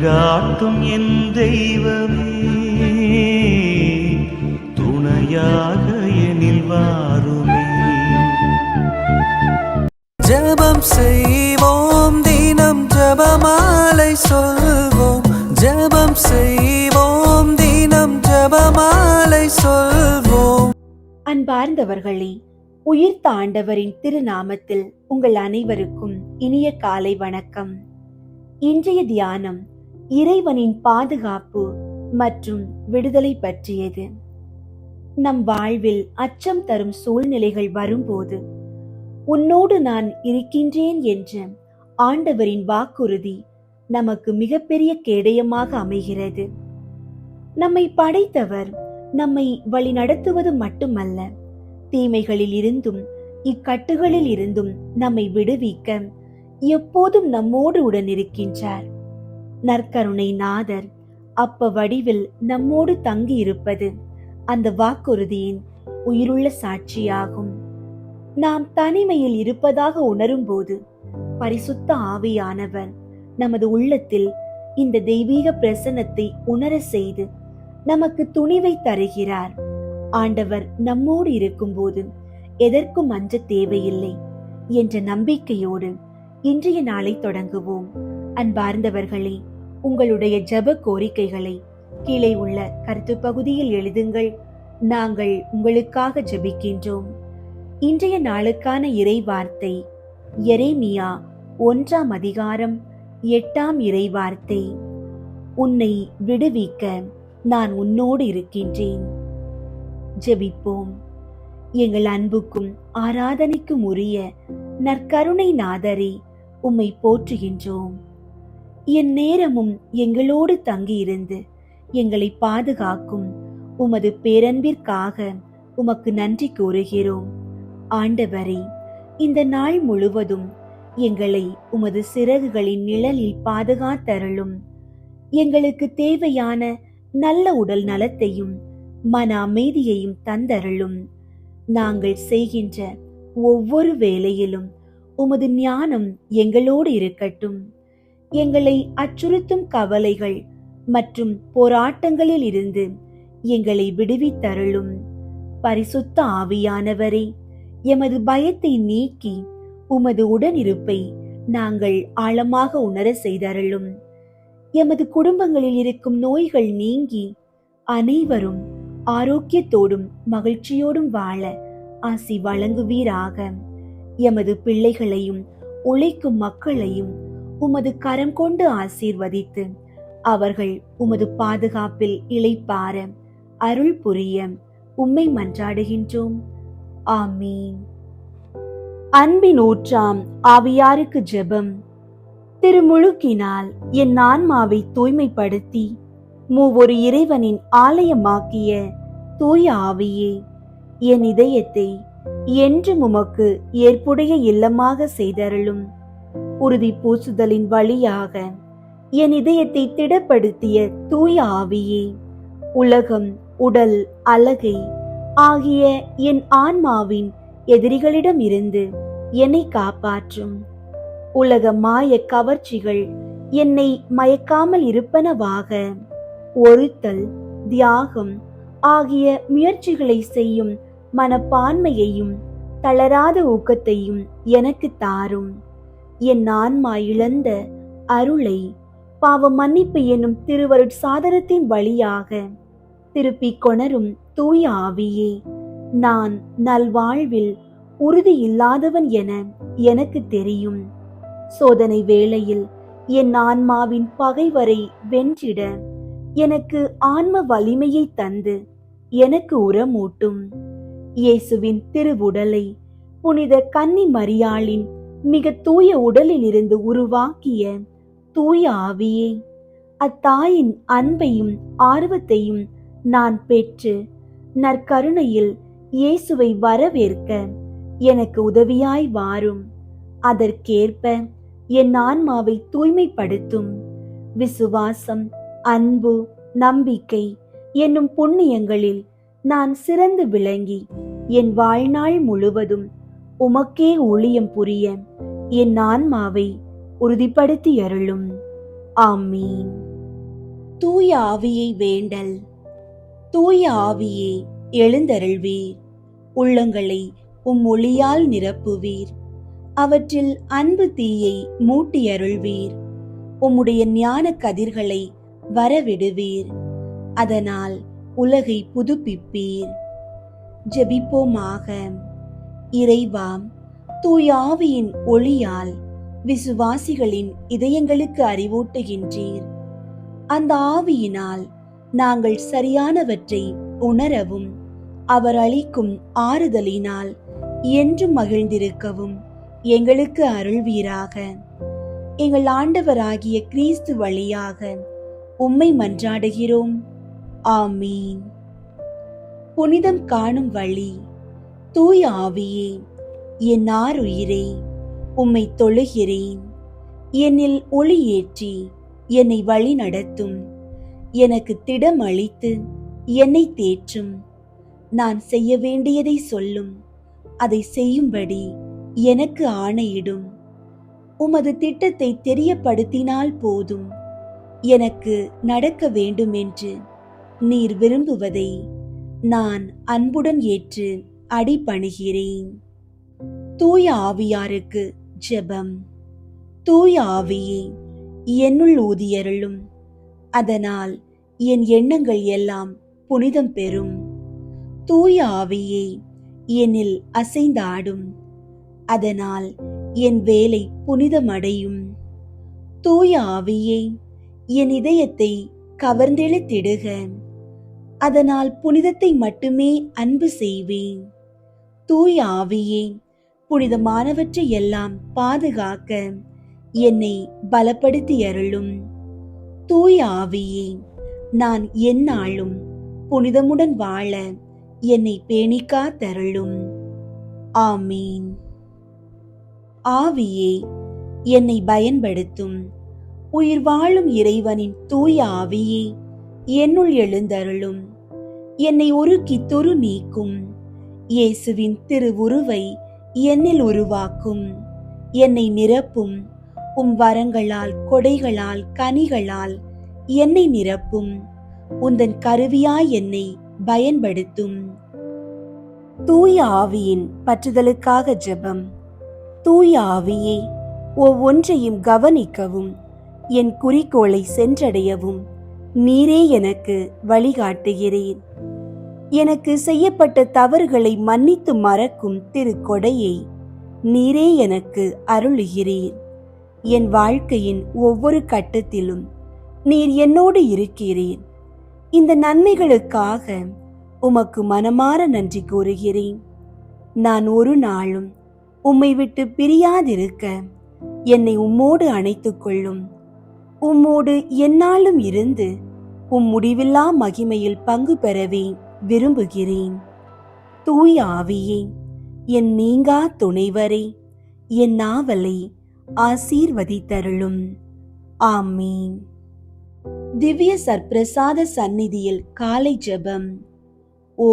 வழிகாட்டும் என் தெய்வமே, துணையாக எனில் வாருமே. ஜெபம் செய்வோம், தினம் ஜெபமாலை சொல்வோம். ஜெபம் செய்வோம், தினம் ஜெபமாலை சொல்வோம். அன்பார்ந்தவர்களே, உயிர்த்த ஆண்டவரின் திருநாமத்தில் உங்கள் அனைவருக்கும் இனிய காலை வணக்கம். இன்றைய தியானம் இறைவனின் பாதுகாப்பு மற்றும் விடுதலை பற்றியது. நம் வாழ்வில் அச்சம் தரும் சூழ்நிலைகள் வரும்போது உன்னோடு நான் இருக்கின்றேன் என்ற ஆண்டவரின் வாக்குறுதி நமக்கு மிகப்பெரிய கேடயமாக அமைகிறது. நம்மை படைத்தவர் நம்மை வழி நடத்துவது மட்டுமல்ல, தீமைகளில் இருந்தும் இக்கட்டுகளில் இருந்தும் நம்மை விடுவிக்க எப்போதும் நம்மோடு உடன் இருக்கின்றார். நற்கருணை நாதர் அப்ப வடிவில் நம்மோடு தங்கி இருப்பது அந்த வாக்குறுதியின் உயிருள்ள சாட்சியாகும். நாம் தனிமையில் இருப்பதாக உணரும் போது பரிசுத்த ஆவியானவர் நமது உள்ளத்தில் இந்த தெய்வீக பிரசன்னத்தை உணர செய்து நமக்கு துணிவை தருகிறார். ஆண்டவர் நம்மோடு இருக்கும்போது எதற்கும் அஞ்ச தேவையில்லை என்ற நம்பிக்கையோடு இன்றைய நாளை தொடங்குவோம். அன்பார்ந்தவர்களே, உங்களுடைய ஜெப கோரிக்கைகளை கீழே உள்ள கருத்து பகுதியில் எழுதுங்கள். நாங்கள் உங்களுக்காக ஜெபிக்கின்றோம். இன்றைய நாளுக்கான இறை வார்த்தை எரேமியா 1ஆம் அதிகாரம் 8ஆம் இறை வார்த்தை. உன்னை விடுவிக்க நான் உன்னோடு இருக்கின்றேன். ஜெபிப்போம். எங்கள் அன்புக்கும் ஆராதனைக்கும் உரிய நற்கருணை நாதரே, உம்மை போற்றுகின்றோம். என் நேரமும் எங்களோடு தங்கியிருந்து எங்களை பாதுகாக்கும் உமது பேரன்பிற்காக உமக்கு நன்றி கூறுகிறோம். ஆண்டவரே, இந்த நாள் முழுவதும் எங்களை உமது சிறகுகளின் நிழலில் பாதுகாத்தருளும். எங்களுக்கு தேவையான நல்ல உடல் நலத்தையும் மன அமைதியையும் தந்தருளும். நாங்கள் செய்கின்ற ஒவ்வொரு வேளையிலும் உமது ஞானம் எங்களோடு இருக்கட்டும். எங்களை அச்சுறுத்தும் கவலைகள் மற்றும் போராட்டங்களில் இருந்து எங்களை விடுவித்தருளும். பரிசுத்த ஆவியானவரே, எமது பயத்தை நீக்கி உமது உடனிருப்பை நாங்கள் ஆழமாக உணர செய்தருளும். எமது குடும்பங்களில் இருக்கும் நோய்கள் நீங்கி அனைவரும் ஆரோக்கியத்தோடும் மகிழ்ச்சியோடும் வாழ ஆசி வழங்குவீராக. எமது பிள்ளைகளையும் உழைக்கும் மக்களையும் உமது கரம் கொண்டு ஆசீர்வதித்து அவர்கள் உமது பாதுகாப்பில் இளைப்பாற அருள் புரிய உம்மை மன்றாடுகின்றோம். ஆமீன். அன்பின் ஊற்றாம் ஆவியாருக்கு ஜெபம். திருமுழுக்கினால் என் ஆன்மாவை தூய்மைப்படுத்தி மூவொரு இறைவனின் ஆலயமாக்கிய தூய ஆவியே, என் இதயத்தை என்றும் உமக்கு ஏற்புடைய இல்லமாக செய்தருளும். உறுதி பூசுதலின் வழியாக என் இதயத்தை திடப்படுத்திய தூய ஆவியே, உலகம், உடல், அழகை ஆகிய என் ஆன்மாவின் எதிரிகளிடம் இருந்து என்னை காப்பாற்றும். உலக மாய கவர்ச்சிகள் என்னை மயக்காமல் இருப்பனவாக. ஒருத்தல், தியாகம் ஆகிய முயற்சிகளை செய்யும் மனப்பான்மையையும் தளராத ஊக்கத்தையும் எனக்கு தாரும். என் ஆன்மா இழந்த அருளை பாவ மன்னிப்பு என்னும் திருவருட் சாதனத்தின் வழியாக திருப்பிக் கொணரும் தூய ஆவியே, நான் நல்வாழ்வில் உறுதி இல்லாதவன் என எனக்கு தெரியும். சோதனை வேளையில் என் ஆன்மாவின் பகைவரை வென்றிட எனக்கு ஆன்ம வலிமையை தந்து எனக்கு உரமூட்டும். இயேசுவின் திருவுடலை புனித கன்னி மரியாளின் மிக தூய உடலில் இருந்து உருவாக்கிய தூய ஆவியே, அத்தாயின் அன்பையும் ஆர்வத்தையும் நான் பெற்று நற்கருணையில் இயேசுவை வரவேற்க எனக்கு உதவியாய் வாரும். அதற்கேற்ப என் ஆன்மாவை தூய்மைப்படுத்தும். விசுவாசம், அன்பு, நம்பிக்கை என்னும் புண்ணியங்களில் நான் சிறந்து விளங்கி என் வாழ்நாள் முழுவதும் உமக்கே ஊழியம் புரிய என் ஆன்மாவை உறுதிப்படுத்தி அருளும். ஆமீன். தூய ஆவியை வேண்டல். தூய ஆவியே, எழுந்தருள்வீர். உள்ளங்களை ஒளியால் நிரப்புவீர். அவற்றில் அன்பு தீயை மூட்டியருள்வீர். உம்முடைய ஞான கதிர்களை வரவிடுவீர். அதனால் உலகை புதுப்பிப்பீர். ஜெபிப்போமாக. இறைவா, தூய ஆவியின் ஒளியால் விசுவாசிகளின் இதயங்களுக்கு அறிவூட்டுகின்றீர். அந்த ஆவியினால் நாங்கள் சரியானவற்றை உணரவும், அவர் அளிக்கும் ஆறுதலினால் என்றும் மகிழ்ந்திருக்கவும் எங்களுக்கு அருள்வீராக. எங்கள் ஆண்டவராகிய கிறிஸ்து வழியாக உம்மை மன்றாடுகிறோம். ஆமீன். புனிதம் காணும் வழி. தூய ஆவியே, என் ஆருயிரே, உம்மை தொழுகிறேன். என்னில் ஒளியேற்றி என்னை வழி நடத்தும். எனக்கு திடம் அளித்து என்னை தேற்றும். நான் செய்ய வேண்டியதை சொல்லும். அதை செய்யும்படி எனக்கு ஆணையிடும். உமது திட்டத்தை தெரியப்படுத்தினால் போதும். எனக்கு நடக்க வேண்டுமென்று நீர் விரும்புவதை நான் அன்புடன் ஏற்று அடிபணிகிறேன். தூய ஆவியாருக்கு ஜெபம். தூய ஆவியே, என்னுள் ஊதியருளும். அதனால் என் எண்ணங்கள் எல்லாம் புனிதம் பெறும். தூய ஆவியே, என்னில் அசைந்தாடும். அதனால் என் வேலை புனிதமடையும். தூய ஆவியே, என் இதயத்தை கவர்ந்தெழுத்திடுக. அதனால் புனிதத்தை மட்டுமே அன்பு செய்வேன். தூய ஆவியே, புனிதமானவற்றை எல்லாம் பாதுகாக்க என்னை பலப்படுத்தி அருளும். தூய ஆவியே, நான் எந்நாளும் புனிதமுடன் வாழ என்னை பேணிக்காத்தருளும். ஆமீன். ஆவியே, என்னை பயன்படுத்தும். உயிர் வாழும் இறைவனின் தூய ஆவியே, என்னுள் எழுந்தருளும். என்னை உருக்கி துரு நீக்கும். இயேசுவின் திருவுருவை என்னில் உருவாக்கும். என்னை நிரப்பும். வரங்களால், கொடைகளால், கனிகளால் என்னை நிரப்பும். உந்தன் கருவியாய் என்னை பயன்படுத்தும். தூய ஆவியின் பற்றுதலுக்காக ஜெபம். தூய ஆவியே, ஒவ்வொன்றையும் கவனிக்கவும், என் குறிக்கோளை சென்றடையவும் நீரே எனக்கு வழிகாட்டுகிறீர். எனக்கு செய்யப்பட்ட தவறுகளை மன்னித்து மறக்கும் திருக்கொடையை நீரே எனக்கு அருளுகிறீர். என் வாழ்க்கையின் ஒவ்வொரு கட்டத்திலும் நீர் என்னோடு இருக்கிறீர். இந்த நன்மைகளுக்காக உமக்கு மனமார நன்றி கூறுகிறேன். நான் ஒரு நாளும் உம்மை விட்டு பிரியாதிருக்க என்னை உம்மோடு அணைத்துக் கொள்ளும். உம்மோடு எந்நாளும் இருந்து முடிவில்லா மகிமையில் பங்கு பெறவே விரும்புகிறேன். தூய ஆவியே, என் நீங்கா துணைவரே, என் நாவலை ஆசீர்வதித்தருளும். ஆமீன். திவ்ய சற்பிரசாத சந்நிதியில் காலை ஜெபம். ஓ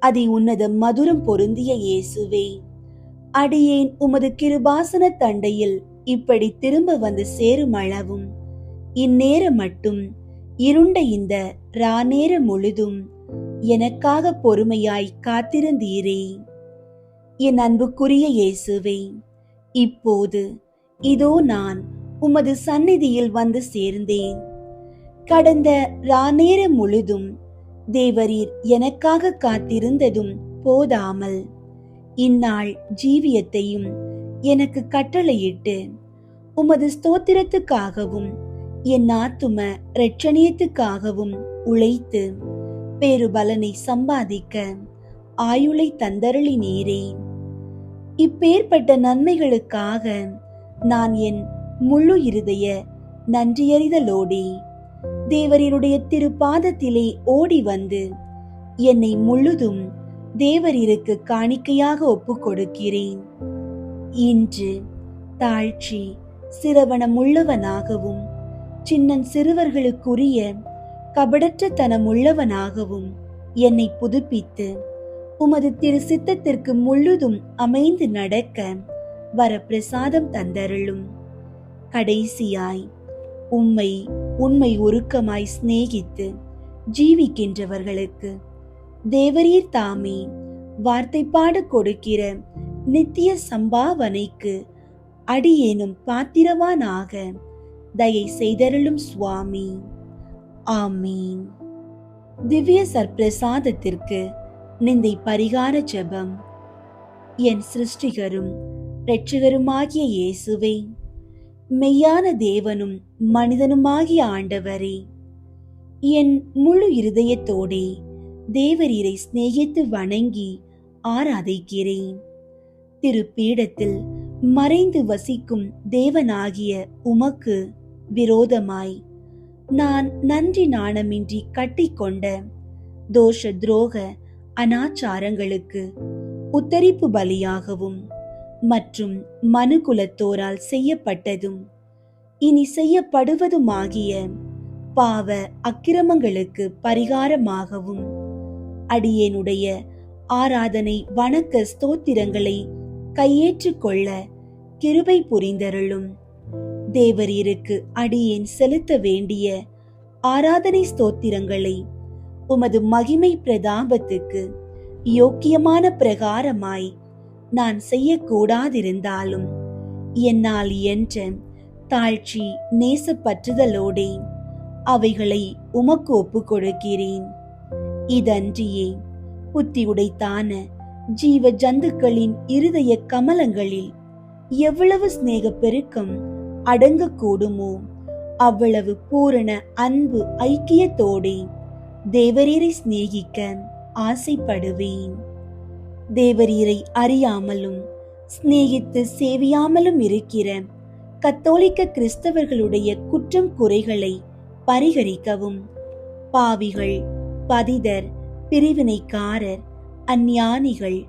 அதி உன்னத மதுரம் பொருந்திய இயேசுவே, அடியேன் உமது கிருபாசன தண்டையில் இப்படி திரும்ப வந்து சேரும் அளவும் இந்நேரம் மட்டும் இருண்ட இந்த ராநேர முழுதும் எனக்காக பொறுமையாய் காத்திருந்தீரே. என் அன்புக்குரிய இயேசுவே, இப்போது இதோ நான் உமது சந்நிதியில் வந்து சேர்ந்தேன். கடந்த ராநேர முழுதும் தேவரீர் எனக்காக காத்திருந்ததும் போதாமல் இந்நாள் ஜீவியத்தையும் எனக்கு கட்டளையிட்டு உமது ஸ்தோத்திரத்துக்காகவும் என் ஆத்தும இரட்சணியத்துக்காகவும் உழைத்து பேரு பலனை சம்பாதிக்க ஆயுளை தந்தருளி நீரே. இப்பேற்பட்ட நன்மைகளுக்காக நான் என் முழு இருதய நன்றியறிதலோடே தேவரீருடைய திருப்பாதத்திலே ஓடி வந்து என்னை முழுதும் தேவரீருக்கு காணிக்கையாக ஒப்புக் கொடுக்கிறேன். இன்று தாழ்ச்சி சிரவணமுள்ளவனாகவும் சின்னன் சிறுவர்களுக்குரிய கபடற்ற தனமுள்ளவனாகவும் என்னை புதுப்பித்து உமது திரு சித்தத்திற்கு முழுதும் அமைந்து நடக்க வர பிரசாதம் தந்தருளும். கடைசியாய் உம்மை உண்மை உருக்கமாய் சிநேகித்து ஜீவிக்கின்றவர்களுக்கு தேவரீர் தாமே வார்த்தை பாட கொடுக்கிற நித்திய சம்பாவனைக்கு அடியேனும் பாத்திரவானாக தயை செய்தருளும் சுவாமி. ஆமீன். திவ்ய சற்பிரசாதத்திற்கு நிந்தை பரிகார ஜெபம். என் சிருஷ்டிகரும் இரட்சகருமாகிய இயேசுவே, மெய்யான தேவனும் மனிதனுமாகிய ஆண்டவரே, என் முழு இருதயத்தோடே தேவரீரை சிநேகித்து வணங்கி ஆராதிக்கிறேன். திருப்பீடத்தில் மறைந்து வசிக்கும் தேவனாகிய உமக்கு விரோதமாய் நான் நன்றி நாணமின்றி கட்டிக்கொண்ட தோஷ துரோக அனாச்சாரங்களுக்கு உத்தரிப்பு பலியாகவும் மற்றும் மனுகுலத்தோரால் செய்யப்பட்டதும் இனி செய்யப்படுவதுமாகிய பாவ அக்கிரமங்களுக்கு பரிகாரமாகவும் அடியேனுடைய ஆராதனை வணக்க ஸ்தோத்திரங்களை கையேற்றுக் கொள்ள கிருபை புரிந்தருளும். தேவரீருக்கு அடியேன் செலுத்த வேண்டிய ஆராதனை ஸ்தோத்திரங்களை உமது மகிமை பிரதாபத்துக்கு யோக்கியமான பிரகாரமாய் நான் செய்யக்கூடாதிருந்தாலும் என்னால் இயன்ற தாழ்ச்சி நேசப்பற்றுதலோடே அவைகளை உமக்கு ஒப்புக் கொடுக்கிறேன். இதன்றியே புத்தி உடைத்தான ஜீவ ஜந்துக்களின் இருதய கமலங்களில் எவ்வளவு சிநேக பெருக்கம் அடங்கக்கூடுமோ அவ்வளவு பூரண அன்பு ஐக்கியத்தோடே தேவரீரை சிநேகிக்க ஆசைப்படுவேன். தேவரீரை அறியாமலும் சிநேகித்து சேவியாமலும் இருக்கிற கத்தோலிக்க கிறிஸ்தவர்களுடைய குற்றம் குறைகளை பரிகரிக்கவும் பாவிகள், பதிதர், பிரிவினைக்காரர், அஞ்ஞானிகள்,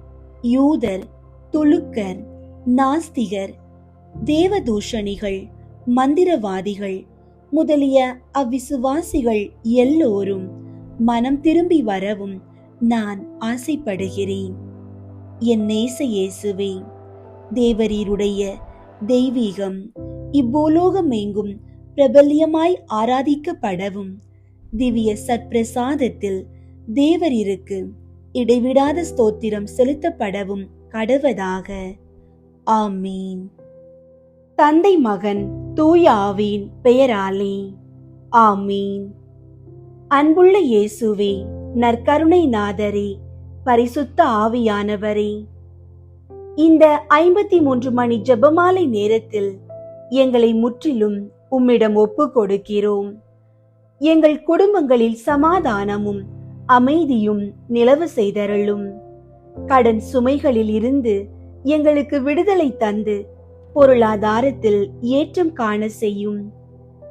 யூதர், துலுக்கர், நாஸ்திகர், தேவதூஷணிகள், மந்திரவாதிகள் முதலிய அவ்விசுவாசிகள் எல்லோரும் மனம் திரும்பி வரவும் நான் ஆசைப்படுகிறேன். என் நேச இயேசுவே, தேவரீருடைய தெய்வீகம் இப்பூலோகம் எங்கும் பிரபல்யமாய் ஆராதிக்கப்படவும் திவ்ய சற்பிரசாதத்தில் தேவரீருக்கு இடைவிடாத ஸ்தோத்திரம் செலுத்தப்படவும் கடவதாக. ஆமீன். தந்தை, மகன், தூய ஆவியின் பெயராலே ஆமீன். அன்புள்ள இயேசுவே, நற்கருணை நாதரே, பரிசுத்த ஆவியானவரே, இந்த 53 மணி ஜெபமாலை நேரத்தில் எங்களை முற்றிலும் உம்மிடம் ஒப்பு கொடுக்கிறோம். எங்கள் குடும்பங்களில் சமாதானமும் அமைதியும் நிலவு செய்தருளும். கடன் சுமைகளில் இருந்து எங்களுக்கு விடுதலை தந்து பொருளாதாரத்தில் ஏற்றம் காண செய்யும்.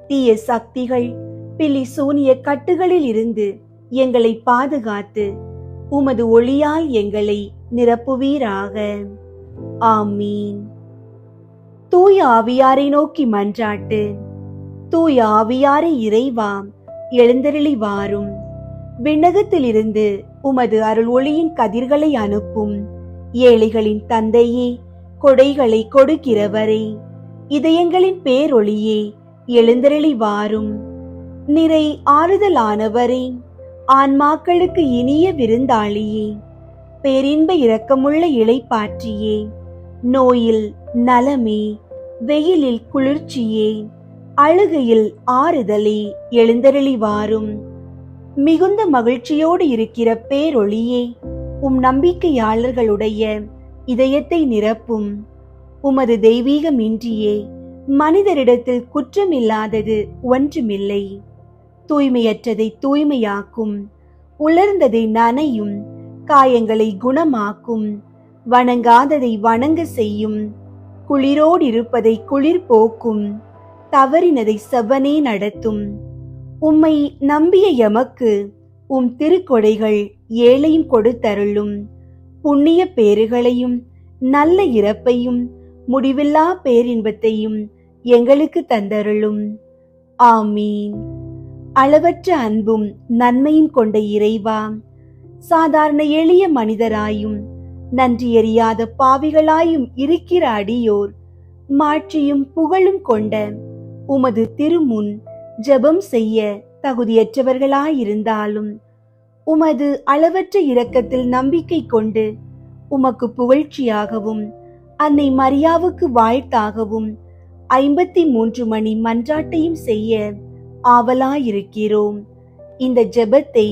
தீய சக்திகள், பில்லி சூனிய கட்டுகளில் இருந்து எங்களை பாதுகாத்து உமது ஒளியால் எங்களை நிரப்புவீராக. ஆமீன். தூய ஆவியாரை நோக்கி மன்றாட்டு. தூய ஆவியாரை இறைவா, எழுந்தருளி வாரும். விண்ணகத்திலிருந்து உமது அருள் ஒளியின் கதிர்களை அனுப்பும். ஏழைகளின் தந்தையே, கொடைகளை கொடுக்கிறவரே, இதயங்களின் பேரொளியே, எழுந்தருளி வாரும். நிறை ஆறுதலானவரே, ஆன்மாக்களுக்கு இனிய விருந்தாளியே, பேரின்ப இரக்கமுள்ள இளைப்பாற்றியே, நோயில் நலமே, வெயிலில் குளிர்ச்சியே, அழுகையில் ஆறுதலே, எழுந்தருளி வாரும். மிகுந்த மகிழ்ச்சியோடு இருக்கிற பேரொளியே, நம்பிக்கையாளர்களுடைய இதயத்தை நிரப்பும். உமது தெய்வீகமின்றியே மனிதரிடத்தில் குற்றமில்லாதது ஒன்றுமில்லை. தூய்மையற்றதை தூய்மையாக்கும், உலர்ந்ததை நனையும், காயங்களை குணமாக்கும், வணங்காததை வணங்க செய்யும், குளிரோடு இருப்பதை குளிர் போக்கும், தவறினதை செவ்வனே நடத்தும். உம்மை நம்பிய எமக்கு திருக்கொடைகள் ஏழையும் கொடுத்தருளும். புண்ணிய பேறுகளையும் நல்ல இறப்பையும் முடிவில்லா பேரின்பத்தையும் எங்களுக்கு தந்தருளும். ஆமீன். அளவற்ற அன்பும் நன்மையும் கொண்ட இறைவா, சாதாரண எளிய மனிதராயும் நன்றியறியாத பாவிகளாயும் இருக்கிற அடியோர் மாட்சியும் புகழும் கொண்ட உமது திருமுன் ஜெபம் செய்ய தகுதியற்றவர்களாயிருந்தாலும் உமது அளவற்ற இரக்கத்தில் நம்பிக்கை கொண்டு உமக்கு புகழ்ச்சியாகவும் அன்னை மரியாவுக்கு வாழ்த்தாகவும் 53 மணி மன்றாட்டையும் செய்ய ஆவலாயிருக்கிறோம். இந்த ஜெபத்தை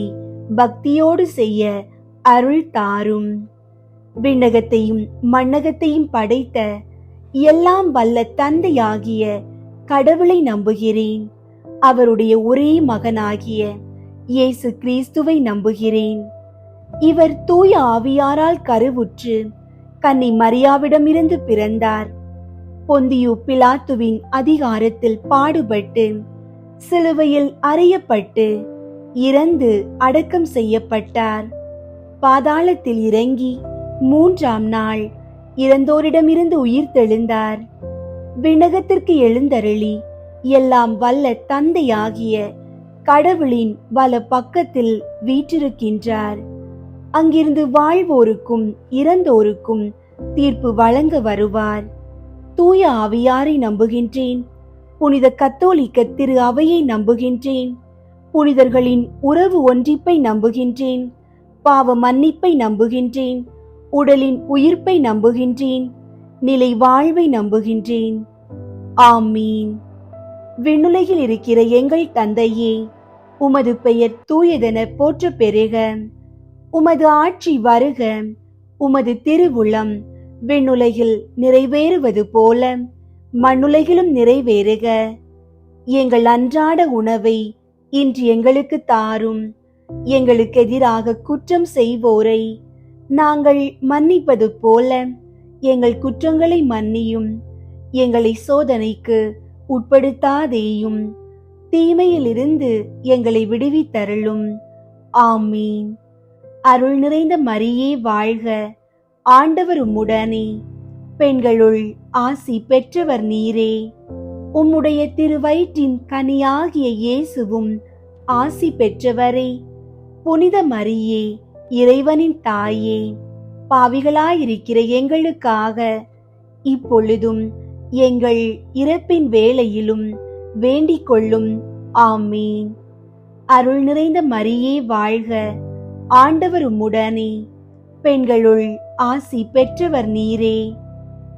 பக்தியோடு செய்ய அருள் தாரும். விண்ணகத்தையும் மண்ணகத்தையும் படைத்த எல்லாம் வல்ல தந்தையாகிய கடவுளை நம்புகிறேன். அவருடைய ஒரே மகனாகிய இயேசு கிறிஸ்துவை நம்புகிறேன். இவர் தூய ஆவியாரால் கருவுற்று கன்னி மரியாவிடமிருந்து பிறந்தார். பொந்தியு பிலாத்துவின் அதிகாரத்தில் பாடுபட்டு சிலுவையில் அறையப்பட்டு இறந்து அடக்கம் செய்யப்பட்டார். பாதாளத்தில் இறங்கி 3ஆம் நாள் இறந்தோரிடமிருந்து உயிர் தெழுந்தார். விண்ணகத்திற்கு எழுந்தருளி எல்லாம் வல்ல தந்தையாகிய கடவுளின் வல பக்கத்தில் வீற்றிருக்கின்றார். அங்கிருந்து வாழ்வோருக்கும் இறந்தோருக்கும் தீர்ப்பு வழங்க வருவார். தூய ஆவியாரை நம்புகின்றேன். புனித கத்தோலிக்க திரு அவையை நம்புகின்றேன். புனிதர்களின் உறவு ஒன்றிப்பை நம்புகின்றேன். பாவ மன்னிப்பை நம்புகின்றேன். உடலின் உயிர்ப்பை நம்புகின்றேன். நிலை வாழ்வை நம்புகின்றேன். ஆமீன். விண்ணுலகில் இருக்கிற எங்கள் தந்தையே, உமது பெயர் தூயதென போற்ற பெறுக. உமது ஆட்சி வருக. உமது திருவுளம் விண்ணுலகில் நிறைவேறுவது போல மண்ணுலகிலும் நிறைவேறுக. எங்கள் அன்றாட உணவை இன்று எங்களுக்கு தாரும். எங்களுக்கு எதிராக குற்றம் செய்வோரை நாங்கள் மன்னிப்பது போல எங்கள் குற்றங்களை மன்னியும். எங்களை சோதனைக்கு உட்படுத்தாதேயும், தீமையிலிருந்து எங்களை விடுவித்தருளும். ஆமீன். அருள் நிறைந்த மரியே வாழ்க. ஆண்டவர் உம்முடனே, பெண்களுள் ஆசி பெற்றவர் நீரே. உம்முடைய திருவயிற்றின் கனியாகிய இயேசுவும் ஆசி பெற்றவரே. புனித மரியே, இறைவனின் தாயே, பாவிகளாயிருக்கிற எங்களுக்காக இப்பொழுதும் எங்கள் இறப்பின் வேளையிலும் வேண்டிக் கொள்ளும். ஆமீன். அருள் நிறைந்த மரியே வாழ்க. ஆண்டவர் உம்முடனே, பெண்களுள் ஆசி பெற்றவர் நீரே.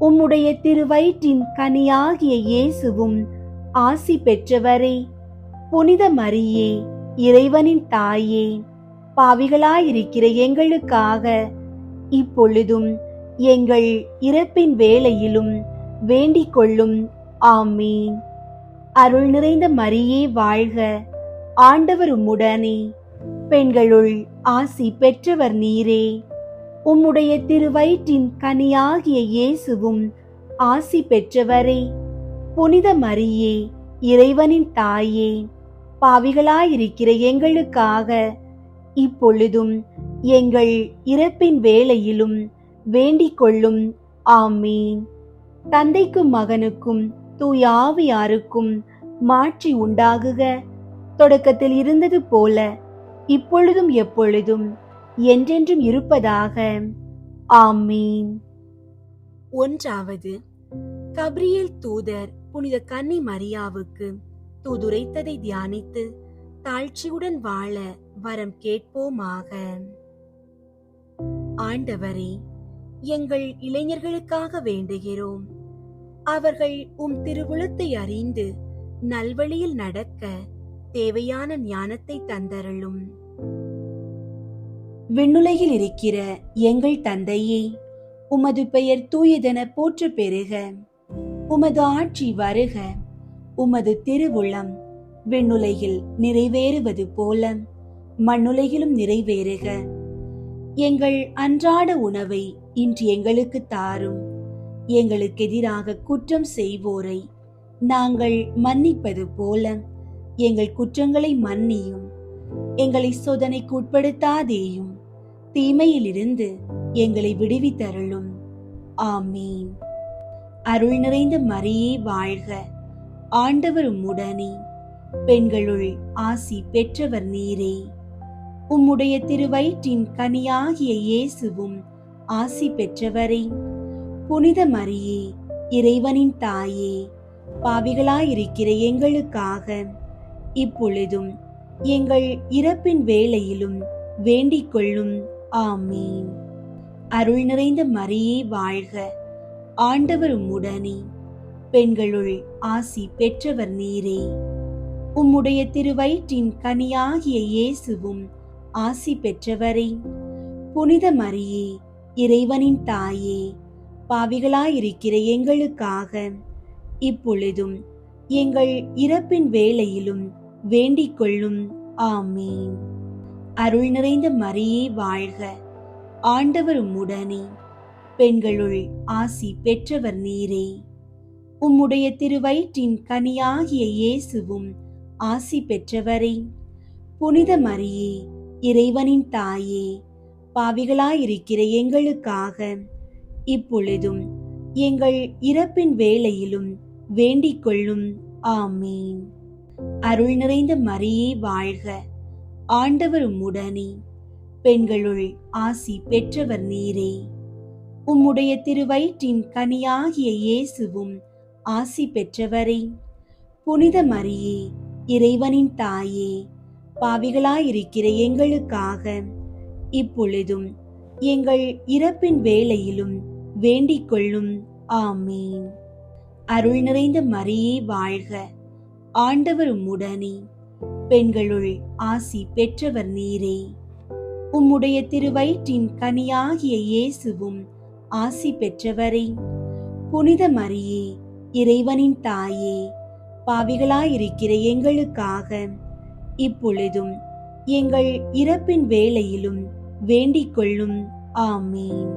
உம்முடைய திருவயிற்றின் கனியாகிய இயேசுவும் ஆசி பெற்றவரே. புனித மரியே, இறைவனின் தாயே, பாவிகளாயிருக்கிற எங்களுக்காக இப்பொழுதும் எங்கள் இறப்பின் வேளையிலும் வேண்டிக் கொள்ளும். ஆமீன். அருள் நிறைந்த மரியே வாழ்க. ஆண்டவர் உம்முடனே, பெண்களுள் ஆசி பெற்றவர் நீரே. உம்முடைய திருவயிற்றின் கனியாகிய இயேசுவும் ஆசி பெற்றவரே. புனித மரியே, இறைவனின் தாயே, பாவிகளாயிருக்கிற எங்களுக்காக இப்பொழுதும் எங்கள் இறப்பின் வேளையிலும் வேண்டிக் கொள்ளும். ஆமீன். தந்தைக்கும் மகனுக்கும் தூய ஆவியாருக்கும் மாட்சி உண்டாகுக. தொடக்கத்தில் இருந்தது போல இப்பொழுதும் எப்பொழுதும் என்றென்றும் இருப்பதாக. ஆமீன். 1. கபிரியேல் தூதர் புனித கன்னி மரியாவுக்கு தூதுரைத்ததை தியானித்து தாழ்ச்சியுடன் வாழ வரம் கேட்போமாக. ஆண்டவரே, எங்கள் இளைஞர்களுக்காக வேண்டுகிறோம். அவர்கள் உம் திருவுளத்தை அறிந்து நல்வழியில் நடக்க தேவையான ஞானத்தை தந்தருளும். விண்ணுலகில் இருக்கிற எங்கள் தந்தையே, உமது பெயர் தூயதென போற்ற பெறுக. உமது ஆட்சி வருக. உமது திருவுளம் விண்ணுலகில் நிறைவேறுவது போல மண்ணுலகிலும் நிறைவேறுக. எங்கள் அன்றாட உணவை இன்று எங்களுக்கு தாரும். எங்களுக்கு எதிராக குற்றம் செய்வோரை நாங்கள் மன்னிப்பது போல எங்கள் குற்றங்களை மன்னியும். எங்களை சோதனைக்கு உட்படுத்தாதேயும், தீமையிலிருந்து எங்களை விடுவித்தருளும். ஆமீன். அருள் நிறைந்த மரியே வாழ்க. ஆண்டவர் உம்முடனே, பெண்களுள் ஆசி பெற்றவர் நீரே. உம்முடைய திருவயிற்றின் கனியாகிய இயேசுவும் ஆசி பெற்றவரே. புனித மரியே, இறைவனின் தாயே, பாவிகளாயிருக்கிற எங்களுக்காக இப்பொழுதும் எங்கள் இறப்பின் வேளையிலும் வேண்டிக் கொள்ளும். ஆமீன். அருள் நிறைந்த மரியே வாழ்க, ஆண்டவர் உம்முடனே, பெண்களுள் ஆசி பெற்றவர் நீரே. உம்முடைய திருவயிற்றின் கனியாகிய இயேசுவும் ஆசி பெற்றவரே. புனித மரியே, இறைவனின் தாயே, பாவிகளாயிருக்கிற எங்களுக்காக இப்பொழுதும் எங்கள் இறப்பின் வேளையிலும் வேண்டிக் கொள்ளும். ஆமீன். அருள் நிறைந்த மரியே வாழ்க, ஆண்டவர் உம்முடனே, பெண்களுள் ஆசி பெற்றவர் நீரே. உம்முடைய திருவயிற்றின் கனியாகிய இயேசுவும் ஆசி பெற்றவரே. புனித மரியே, இறைவனின் தாயே, பாவிகளாயிருக்கிற எங்களுக்காக இப்பொழுதும் எங்கள் இறப்பின் வேளையிலும் வேண்டிக் கொள்ளும். ஆமீன். அருள் நிறைந்த மரியே வாழ்க, ஆண்டவர் உம்முடனே, பெண்களுள் ஆசி பெற்றவர் நீரே. உம்முடைய திருவயிற்றின் கனியாகிய இயேசுவும் ஆசி பெற்றவரே. புனித மரியே, இறைவனின் தாயே, பாவிகளாயிருக்கிற எங்களுக்காக இப்பொழுதும் எங்கள் இறப்பின் வேளையிலும் வேண்டிக் கொள்ளும். ஆமீன். அருள் நிறைந்த மரியே வாழ்க, ஆண்டவர் உம்முடனே, பெண்களுள் ஆசி பெற்றவர் நீரே. உம்முடைய திருவயிற்றின் கனியாகிய இயேசுவும் ஆசி பெற்றவரே. புனித மரியே, இறைவனின் தாயே, பாவிகளாயிருக்கிற எங்களுக்காக இப்பொழுதும் எங்கள் இறப்பின் வேளையிலும் வேண்டிக் கொள்ளும். ஆமீன்.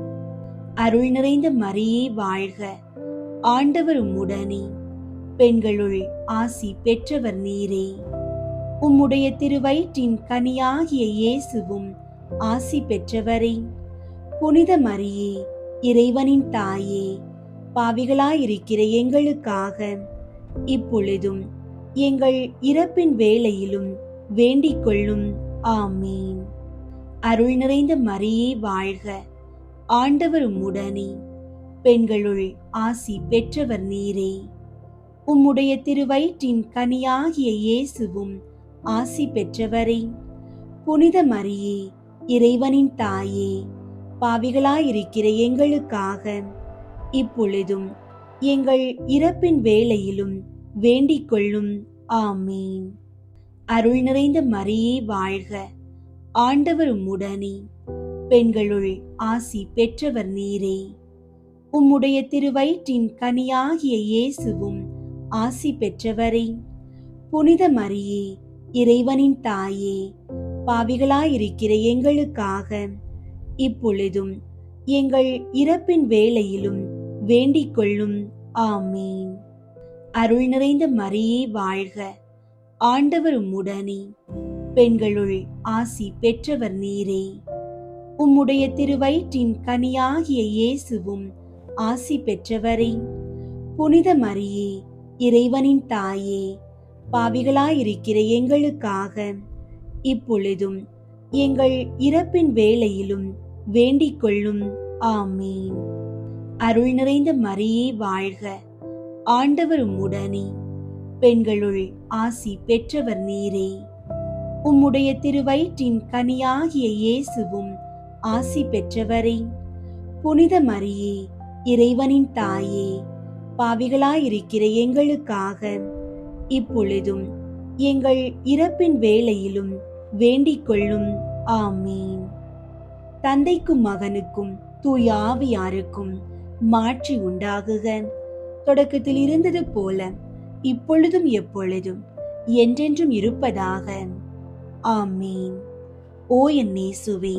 அருள் நிறைந்த மரியே வாழ்க, ஆண்டவர் உம்முடனே, பெண்களுள் ஆசி பெற்றவர் நீரே. உம்முடைய திருவயிற்றின் கனியாகிய இயேசுவும் ஆசி பெற்றவரே. புனித மரியே, இறைவனின் தாயே, பாவிகளாயிருக்கிற எங்களுக்காக இப்பொழுதும் எங்கள் இறப்பின் வேளையிலும் வேண்டிக் கொள்ளும். ஆமீன். அருள் நிறைந்த மரியே வாழ்க, ஆண்டவர் உம்முடனே, பெண்களுள் ஆசி பெற்றவர் நீரே. உம்முடைய திருவயிற்றின் கனியாகிய இயேசுவும் ஆசி பெற்றவரே. புனித மரியே, இறைவனின் தாயே, பாவிகளாயிருக்கிற எங்களுக்காக இப்பொழுதும் எங்கள் இறப்பின் வேளையிலும் வேண்டிக் கொள்ளும். ஆமீன். அருள் நிறைந்த மரியே வாழ்க, ஆண்டவர் உம்முடனே, பெண்களுள் ஆசி பெற்றவர் நீரே. உம்முடைய திருவயிற்றின் கனியாகிய இயேசுவும் ஆசி பெற்றவரே. புனித மரியே, இறைவனின் தாயே, பாவிகளாயிருக்கிற எங்களுக்காக இப்பொழுதும் எங்கள் இறப்பின் வேளையிலும் வேண்டிக் கொள்ளும். ஆமீன். அருள் நிறைந்த மரியே வாழ்க, ஆண்டவர் உம்முடனே, பெண்களுள் ஆசி பெற்றவர் நீரே. உம்முடைய திருவயிற்றின் கனியாகிய இயேசுவும் ஆசி பெற்றவரே. புனித மரியே, இறைவனின் தாயே, பாவிகளாயிருக்கிற எங்களுக்காக இப்பொழுதும் எங்கள் இறப்பின் வேளையிலும் வேண்டிக் கொள்ளும். ஆமீன். அருள் நிறைந்த மரியே வாழ்க, ஆண்டவர் உம்முடனே, பெண்களுள் ஆசி பெற்றவர் நீரே. உம்முடைய திருவயிற்றின் கனியாகிய இயேசுவும் ஆசி பெற்றவரே. புனித மரியே, இறைவனின் தாயே, பாவிகளாயிருக்கிற எங்களுக்காக இப்பொழுதும் எங்கள் இறப்பின் வேளையிலும் வேண்டிக் கொள்ளும். ஆமீன். தந்தைக்கும் மகனுக்கும் தூய ஆவியாருக்கும் மாட்சி உண்டாகுக. தொடக்கத்தில் இருந்தது போல இப்பொழுதும் எப்பொழுதும் என்றென்றும் இருப்பதாக. ஆமீன். ஓ என் இயேசுவே,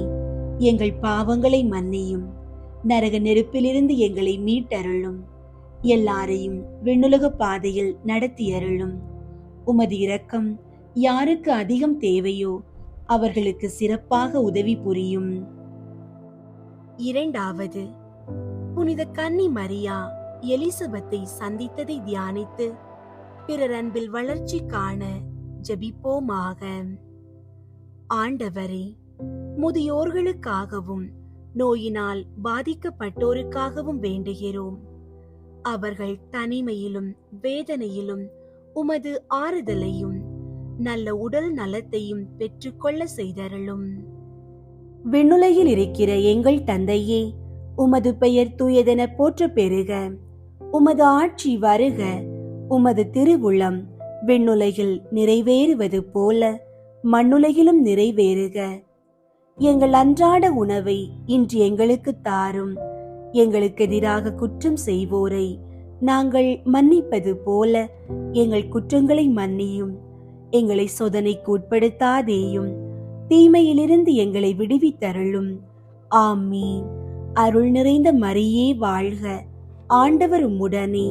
எங்கள் பாவங்களை மன்னியும், நரக நெருப்பிலிருந்து எங்களை மீட்டருளும், எல்லாரையும் விண்ணுலக பாதையில் நடத்தியருளும். உமது இரக்கம் யாருக்கு அதிகம் தேவையோ அவர்களுக்கு சிறப்பாக உதவி புரியும். இரண்டாவது, புனித கன்னி மரியா எலிசபெத்தை சந்தித்ததை தியானித்து பிறர் அன்பில் வளர்ச்சி காண ஜெபிப்போமாக. ஆண்டவரே, முதியோர்களுக்காகவும் நோயினால் பாதிக்கப்பட்டோருக்காகவும் வேண்டுகிறோம். அவர்கள் தனிமையிலும் வேதனையிலும் உமது ஆறுதலையும் நல்ல உடல் நலத்தையும் பெற்றுக்கொள்ள செய்தருளும். விண்ணுலகில் இருக்கிற எங்கள் தந்தையே, உமது பெயர் தூயதென போற்ற பெறுக. உமது ஆட்சி வருக. உமது திருவுளம் விண்ணுலகில் நிறைவேறுவது போல மண்ணுலகிலும் நிறைவேறுக. எங்கள் அன்றாட உணவை இன்று எங்களுக்கு தாரும். எங்களுக்கு எதிராக குற்றம் செய்வோரை நாங்கள் மன்னிப்பது போல எங்கள் குற்றங்களை மன்னியும். எங்களை சோதனைக்கு உட்படுத்தாதேயும், தீமையிலிருந்து எங்களை விடுவித்தருளும். ஆமீன். அருள் நிறைந்த மரியே வாழ்க. ஆண்டவர் உம்முடனே,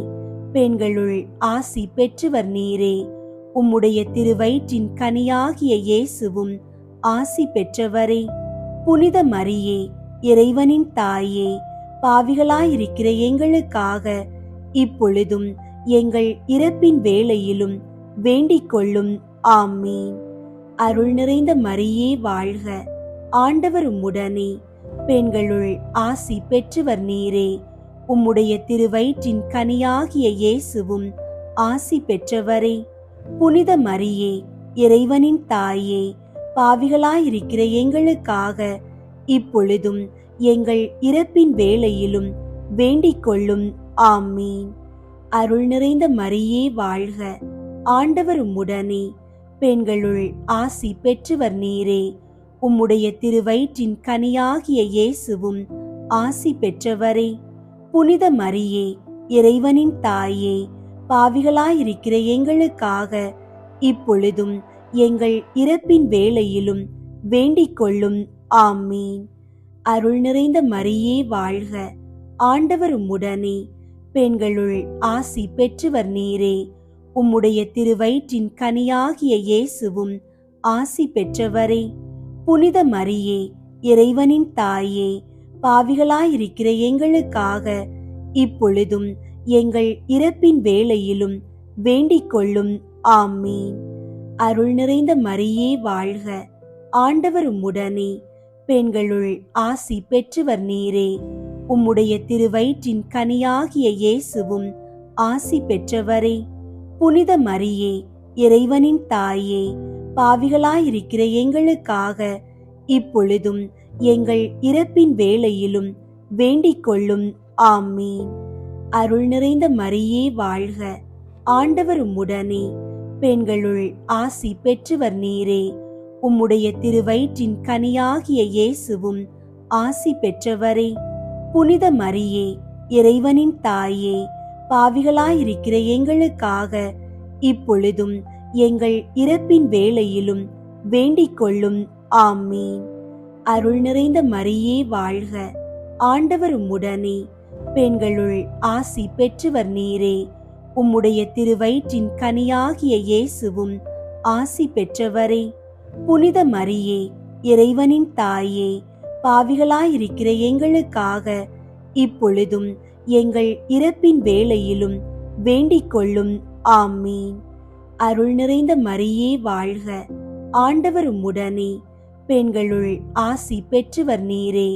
பெண்களுள் ஆசி பெற்றவர் நீரே. உம்முடைய திருவயிற்றின் கனியாகிய இயேசுவும் ஆசி பெற்றவரே. புனித மரியே, இறைவனின் தாயே, பாவிகளாயிருக்கிற எங்களுக்காக இப்பொழுதும் எங்கள் இறப்பின் வேளையிலும் வேண்டிக் கொள்ளும். ஆமீன். அருள் நிறைந்த மரியே வாழ்க. ஆண்டவர் உம்முடனே, பெண்களுள் ஆசி பெற்றவர் நீரே. உம்முடைய திருவயிற்றின் கனியாகிய இயேசுவும் ஆசி பெற்றவரே. புனித மரியே, இறைவனின் தாயே, பாவிகளாயிருக்கிற எங்களுக்காக இப்பொழுதும் எங்கள் இறப்பின் வேளையிலும் வேண்டிக் கொள்ளும். ஆமீன். அருள் நிறைந்த மரியே வாழ்க. ஆண்டவர் உம்முடனே, பெண்களுள் ஆசி பெற்றவர் நீரே. உம்முடைய திருவயிற்றின் கனியாகிய இயேசுவும் ஆசி பெற்றவரே. புனித மரியே, இறைவனின் தாயே, பாவிகளாயிருக்கிற எங்களுக்காக இப்பொழுதும் எங்கள் இறப்பின் வேளையிலும் வேண்டிக் கொள்ளும். ஆமீன். அருள் நிறைந்த மரியே வாழ்க. ஆண்டவர் உம்முடனே, பெண்களுள் ஆசி பெற்றவர் நீரே. உம்முடைய திருவயிற்றின் கனியாகிய இயேசுவும் ஆசி பெற்றவரே. புனித மரியே, இறைவனின் தாயே, பாவிகளாயிருக்கிற எங்களுக்காக இப்பொழுதும் எங்கள் இறப்பின் வேளையிலும் வேண்டிக் கொள்ளும். ஆமீன். அருள் நிறைந்த மரியே வாழ்க. ஆண்டவர் உம்முடனே, பெண்களுள் ஆசி பெற்றவர் நீரே. உம்முடைய திருவயிற்றின் கனியாகிய இயேசுவும் ஆசி பெற்றவரே. புனித மரியே, இறைவனின் தாயே, பாவிகளாயிருக்கிற எங்களுக்காக இப்பொழுதும் எங்கள் இறப்பின் வேளையிலும் வேண்டிக் கொள்ளும். ஆமீன். அருள் நிறைந்த மரியே வாழ்க. ஆண்டவர் உம்முடனே, பெண்களுள் ஆசி பெற்றவர் நீரே. உம்முடைய திருவயிற்றின் கனியாகிய இயேசுவும் ஆசி பெற்றவரே. புனித மரியே, இறைவனின் தாயே, பாவிகளாயிருக்கிற எங்களுக்காக இப்பொழுதும் எங்கள் இறப்பின் வேளையிலும் வேண்டிக் கொள்ளும். ஆமீன். அருள் நிறைந்த மரியே வாழ்க. ஆண்டவர் உம்முடனே, பெண்களுள் ஆசி பெற்றவர் நீரே. உம்முடைய திருவயிற்றின் கனியாகிய இயேசுவும் ஆசி பெற்றவரே. புனித மரியே, இறைவனின் தாயே, பாவிகளாயிருக்கிற எங்களுக்காக இப்பொழுதும் எங்கள் இறப்பின் வேளையிலும் வேண்டிக் கொள்ளும். ஆமீன். அருள் நிறைந்த மரியே வாழ்க. ஆண்டவர் உம்முடனே, பெண்களுள் ஆசி பெற்றவர் நீரே.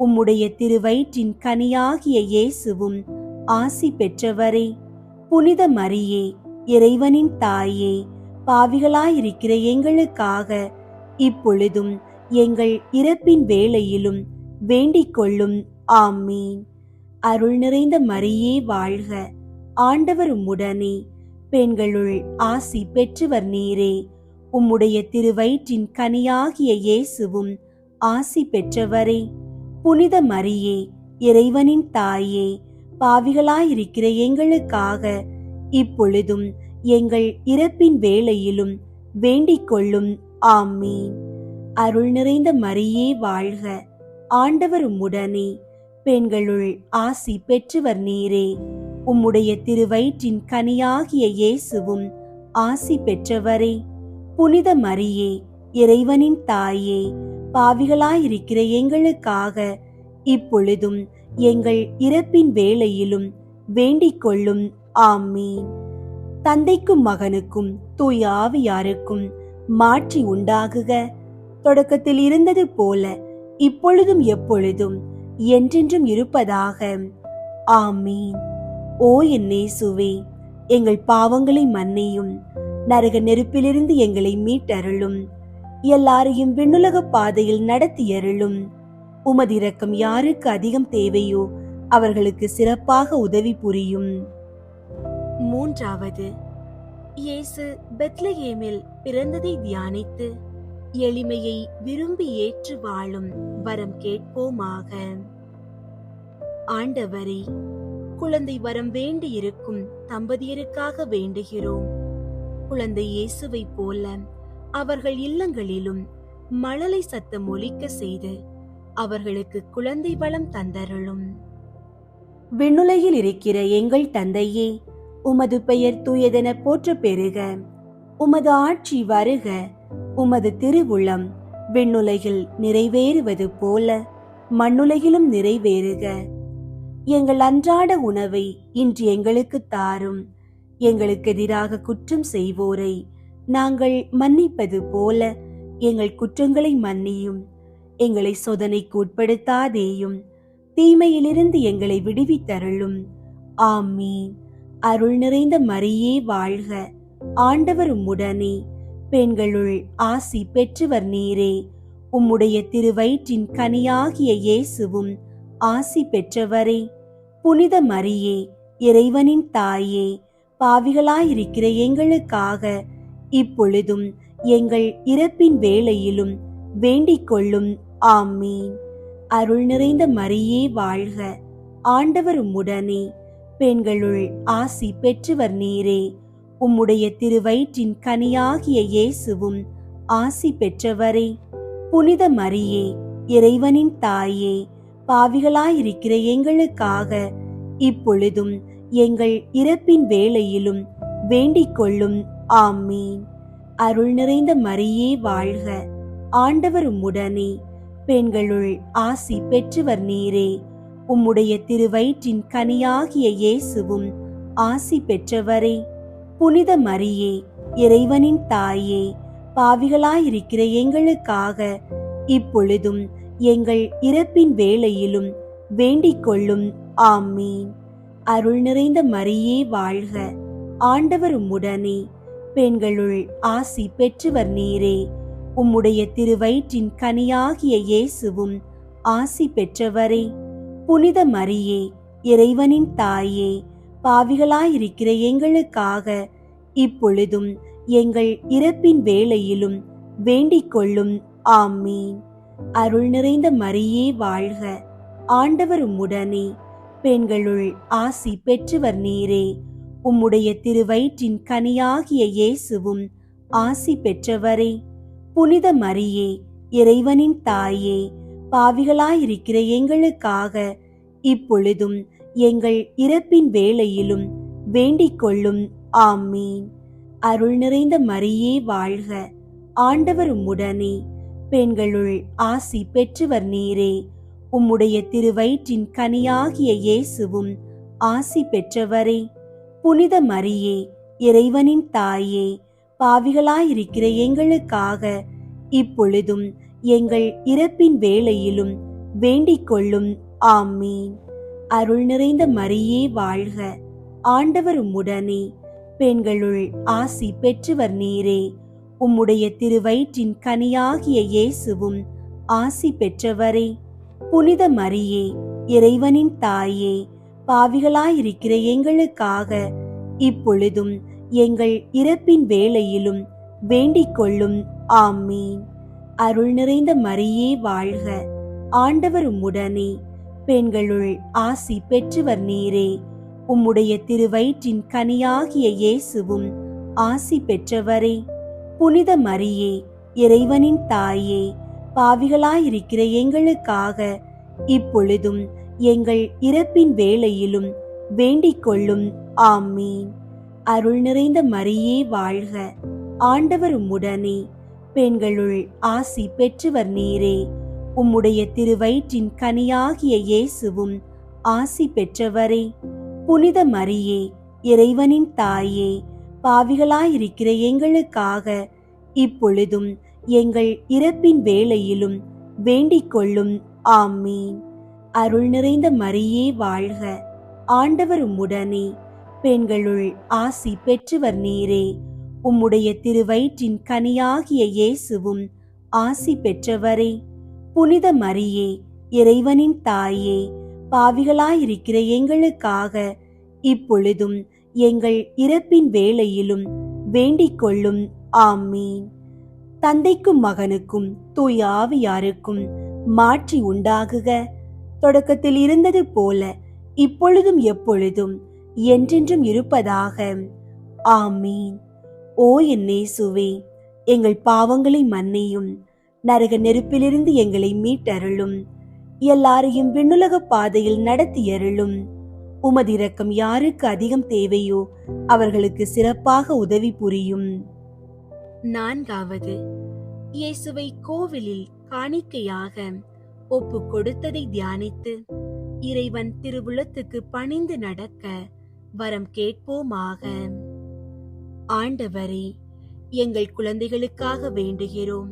உம்முடைய திருவயிற்றின் கனியாகிய இயேசுவும் ஆசி பெற்றவரே. புனித மரியே, இறைவனின் தாயே, பாவிகளாயிருக்கிற எங்களுக்காக இப்பொழுதும் எங்கள் இறப்பின் வேளையிலும் வேண்டிக் கொள்ளும். ஆமீன். அருள் நிறைந்த மரியே வாழ்க. ஆண்டவர் உம்முடனே, பெண்களுள் ஆசி பெற்றவர் நீரே. உம்முடைய திருவயிற்றின் கனியாகிய இயேசுவும் ஆசி பெற்றவரே. புனித மரியே, இறைவனின் தாயே, பாவிகளாயிருக்கிற எங்களுக்காக இப்பொழுதும் எங்கள் இறப்பின் வேளையிலும் வேண்டிக் கொள்ளும். ஆமீன். அருள் நிறைந்த மரியே வாழ்க. ஆண்டவர் உம்முடனே, பெண்களுள் ஆசி பெற்றவர் நீரே. உம்முடைய திருவயிற்றின் கனியாகிய இயேசுவும் ஆசி பெற்றவரே. புனித மரியே, இறைவனின் தாயே, பாவிகளாயிருக்கிற எங்களுக்காக இப்பொழுதும் எங்கள் இறப்பின் வேளையிலும் வேண்டிக் கொள்ளும். ஆமீன். தந்தைக்கும் மகனுக்கும் தூய ஆவியாருக்கும் மாற்றி உண்டாகுக. தொடக்கத்தில் இருந்தது போல இப்பொழுதும் எப்பொழுதும் என்றென்றும் இருப்பதாக. ஆமீன். ஓ என் இயேசுவே, எங்கள் பாவங்களை மன்னியும், நரக நெருப்பிலிருந்து எங்களை மீட்டருளும். எல்லாரையும் விண்ணுலக பாதையில் நடத்தியருளும். உமது இரக்கம் யாருக்கு அதிகம் தேவையோ அவர்களுக்கு சிறப்பாக உதவி புரியும். மூன்றாவது, இயேசு பெத்லகேமில் பிறந்ததை தியானித்து எளிமையை விரும்பி ஏற்று வாழும் வரம் கேட்போமாக. ஆண்டவரே, குழந்தை வரம் வேண்டி இருக்கும் தம்பதியருக்காக வேண்டுகிறோம். குழந்தை இயேசுவை போல அவர்கள் இல்லங்களிலும் மழலை சத்தம் ஒலிக்க செய்து அவர்களுக்கு குழந்தை வளம் தந்தருளும். விண்ணுலகில் இருக்கிற எங்கள் தந்தையே, உமது பெயர் தூயதென போற்ற பெறுக. உமது ஆட்சி வருக. உமது திருவுளம் விண்ணுலகில் நிறைவேறுவது போல மண்ணுலகிலும் நிறைவேறுக. எங்கள் அன்றாட உணவை இன்று எங்களுக்கு தாரும். எங்களுக்கு எதிராக குற்றம் செய்வோரை நாங்கள் மன்னிப்பது போல எங்கள் குற்றங்களை மன்னியும். எங்களை சோதனைக்கு உட்படுத்தாதேயும், தீமையிலிருந்து எங்களை விடுவித்தருளும். ஆமீன். அருள் நிறைந்த மரியே வாழ்க. ஆண்டவர் உம்முடனே, பெண்களுள் ஆசி பெற்றவர் நீரே. உம்முடைய திருவயிற்றின் கனியாகிய இயேசுவும் ஆசி பெற்றவரே. புனித மரியே, இறைவனின் தாயே, பாவிகளாயிருக்கிற எங்களுக்காக இப்பொழுதும் எங்கள் இறப்பின் வேளையிலும் வேண்டிக் கொள்ளும். ஆமீன். அருள் நிறைந்த மரியே வாழ்க. ஆண்டவர் உம்முடனே, பெண்களுள் ஆசி பெற்றவர் நீரே. உம்முடைய திருவயிற்றின் கனியாகிய இயேசுவும் ஆசி பெற்றவரே. புனித மரியே, இறைவனின் தாயே, பாவிகளாயிருக்கிற எங்களுக்காக இப்பொழுதும் எங்கள் இறப்பின் வேளையிலும் வேண்டிக் கொள்ளும். ஆமீன். அருள் நிறைந்த மரியே வாழ்க. ஆண்டவர் உம்முடனே, பெண்களுள் ஆசி பெற்றவர் நீரே. உம்முடைய திருவயிற்றின் கனியாகிய இயேசுவும் ஆசி பெற்றவரே. புனித மரியே, இறைவனின் தாயே, பாவிகளாயிருக்கிற எங்களுக்காக இப்பொழுதும் எங்கள் இறப்பின் வேளையிலும் வேண்டிக் கொள்ளும். ஆமீன். அருள் நிறைந்த மரியே வாழ்க. ஆண்டவர் உம்முடனே, பெண்களுள் ஆசி பெற்றவர் நீரே. உம்முடைய திருவயிற்றின் கனியாகிய இயேசுவும் ஆசி பெற்றவரே. புனித மரியே, இறைவனின் தாயே, பாவிகளாயிருக்கிற எங்களுக்காக இப்பொழுதும் எங்கள் இறப்பின் வேளையிலும் வேண்டிக் கொள்ளும். ஆமீன். அருள் நிறைந்த மரியே வாழ்க. ஆண்டவர் உம்முடனே, பெண்களுள் ஆசி பெற்றவர் நீரே. உம்முடைய திருவயிற்றின் கனியாகிய இயேசுவும் ஆசி பெற்றவரே. புனித மரியே, இறைவனின் தாயே, பாவிகளாயிருக்கிற எங்களுக்காக இப்பொழுதும் எங்கள் இறப்பின் வேளையிலும் வேண்டிக் கொள்ளும். ஆமீன். அருள் நிறைந்த மரியே வாழ்க. ஆண்டவர் உம்முடனே, பெண்களுள் ஆசி பெற்றவர் நீரே. உம்முடைய திருவயிற்றின் கனியாகிய இயேசுவும் ஆசி பெற்றவரே. புனித மரியே, இறைவனின் தாயே, பாவிகளாயிருக்கிற எங்களுக்காக இப்பொழுதும் எங்கள் இறப்பின் வேளையிலும் வேண்டிக் கொள்ளும். ஆமீன். அருள் நிறைந்த மரியே வாழ்க. ஆண்டவர் உம்முடனே, பெண்களுள் ஆசி பெற்றவர் நீரே. உம்முடைய திருவயிற்றின் கனியாகிய இயேசுவும் ஆசி பெற்றவரே. புனித மரியே, இறைவனின் தாயே, பாவிகளாயிருக்கிற எங்களுக்காக இப்பொழுதும் எங்கள் இறப்பின் வேளையிலும் வேண்டிக் கொள்ளும். ஆமீன். அருள் நிறைந்த மரியே வாழ்க. ஆண்டவர் உம்முடனே, பெண்களுள் ஆசி பெற்றவர் நீரே. உம்முடைய திருவயிற்றின் கனியாகிய இயேசுவும் ஆசி பெற்றவரே. புனித மரியே, இறைவனின் தாயே, பாவிகளாயிருக்கிற எங்களுக்காக இப்பொழுதும் எங்கள் இறப்பின் வேளையிலும் வேண்டிக் கொள்ளும். ஆமீன். அருள் நிறைந்த மரியே வாழ்க. ஆண்டவர் உம்முடனே, பெண்களுள் ஆசி பெற்றவர் நீரே. உம்முடைய திருவயிற்றின் கனியாகிய இயேசுவும் ஆசி பெற்றவரே. புனித மரியே, இறைவனின் தாயே, பாவிகளாயிருக்கிற எங்களுக்காக இப்பொழுதும் எங்கள் இறப்பின் வேளையிலும் வேண்டிக் கொள்ளும். ஆமீன். அருள் நிறைந்த மரியே வாழ்க. ஆண்டவர் உம்முடனே, பெண்களுள் ஆசி பெற்றவர் நீரே. உம்முடைய திருவயிற்றின் கனியாகிய இயேசுவும் ஆசி பெற்றவரே. புனித மரியே, இறைவனின் தாயே, பாவிகளாயிருக்கிற எங்களுக்காக இப்பொழுதும் எங்கள் இறப்பின் வேளையிலும் வேண்டிக் கொள்ளும். ஆமீன். தந்தைக்கும் மகனுக்கும் தூய ஆவியாருக்கும் மாட்சி உண்டாகுக. தொடக்கத்தில் இருந்தது போல இப்பொழுதும் எப்பொழுதும் என்றென்றும் இருப்பதாக. ஆமீன். ஓ என் இயேசுவே, எங்கள் பாவங்களை மன்னியும், நரக நெருப்பிலிருந்து எங்களை மீட்டருளும், எல்லாரையும் விண்ணுலக பாதையில் நடத்தியருளும். உமது இரக்கம் யாருக்கு அதிகம் தேவையோ அவர்களுக்கு சிறப்பாக உதவி புரியும். நான்காவது, இயேசுவை கோவிலில் காணிக்கையாக ஒப்பு கொடுத்ததை தியானித்து இறைவன் திருவுளத்துக்கு பணிந்து நடக்க வரம் கேட்போமாக. ஆண்டவரே, எங்கள் குழந்தைகளுக்காக வேண்டுகிறோம்.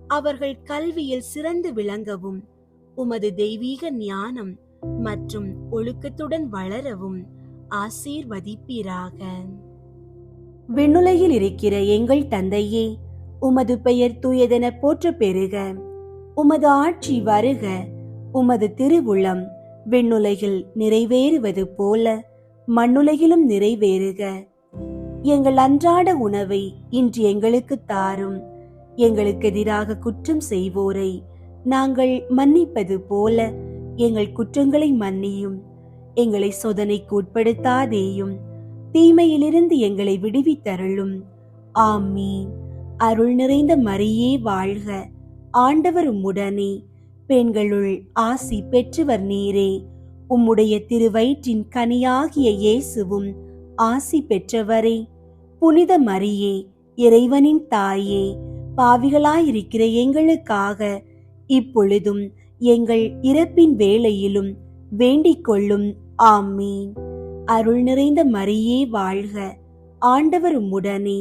அவர்கள் கல்வியில் சிறந்து விளங்கவும் உமது தெய்வீக ஞானம் மற்றும் ஒழுக்கத்துடன் வளரவும் ஆசீர்வதிப்பீராக. விண்ணுலகில் இருக்கிற எங்கள் தந்தையே, உமது பெயர் தூயதென போற்ற பெறுக. உமது ஆட்சி வருக. உமது திருவுளம் விண்ணுலகில் நிறைவேறுவது போல மண்ணுலகிலும் நிறைவேறுக. எங்கள் அன்றாட உணவை இன்று எங்களுக்கு தாரும். எங்களுக்கு எதிராக குற்றம் செய்வோரை நாங்கள் மன்னிப்பது போல எங்கள் குற்றங்களை மன்னியும். எங்களை சோதனைக்கு உட்படுத்தாதேயும், தீமையிலிருந்து எங்களை விடுவித்தருளும். ஆமீன். அருள் நிறைந்த மரியே வாழ்க. ஆண்டவர் உம்முடனே, பெண்களுள் ஆசி பெற்றவர் நீரே. உம்முடைய திருவயிற்றின் கனியாகிய இயேசுவும் ஆசி பெற்றவரே. புனித மரியே, இறைவனின் தாயே, பாவிகளாயிருக்கிற எங்களுக்காக இப்பொழுதும் எங்கள் இறப்பின் வேளையிலும் வேண்டிக் கொள்ளும். ஆமீன். அருள் நிறைந்த மரியே வாழ்க. ஆண்டவர் உம்முடனே,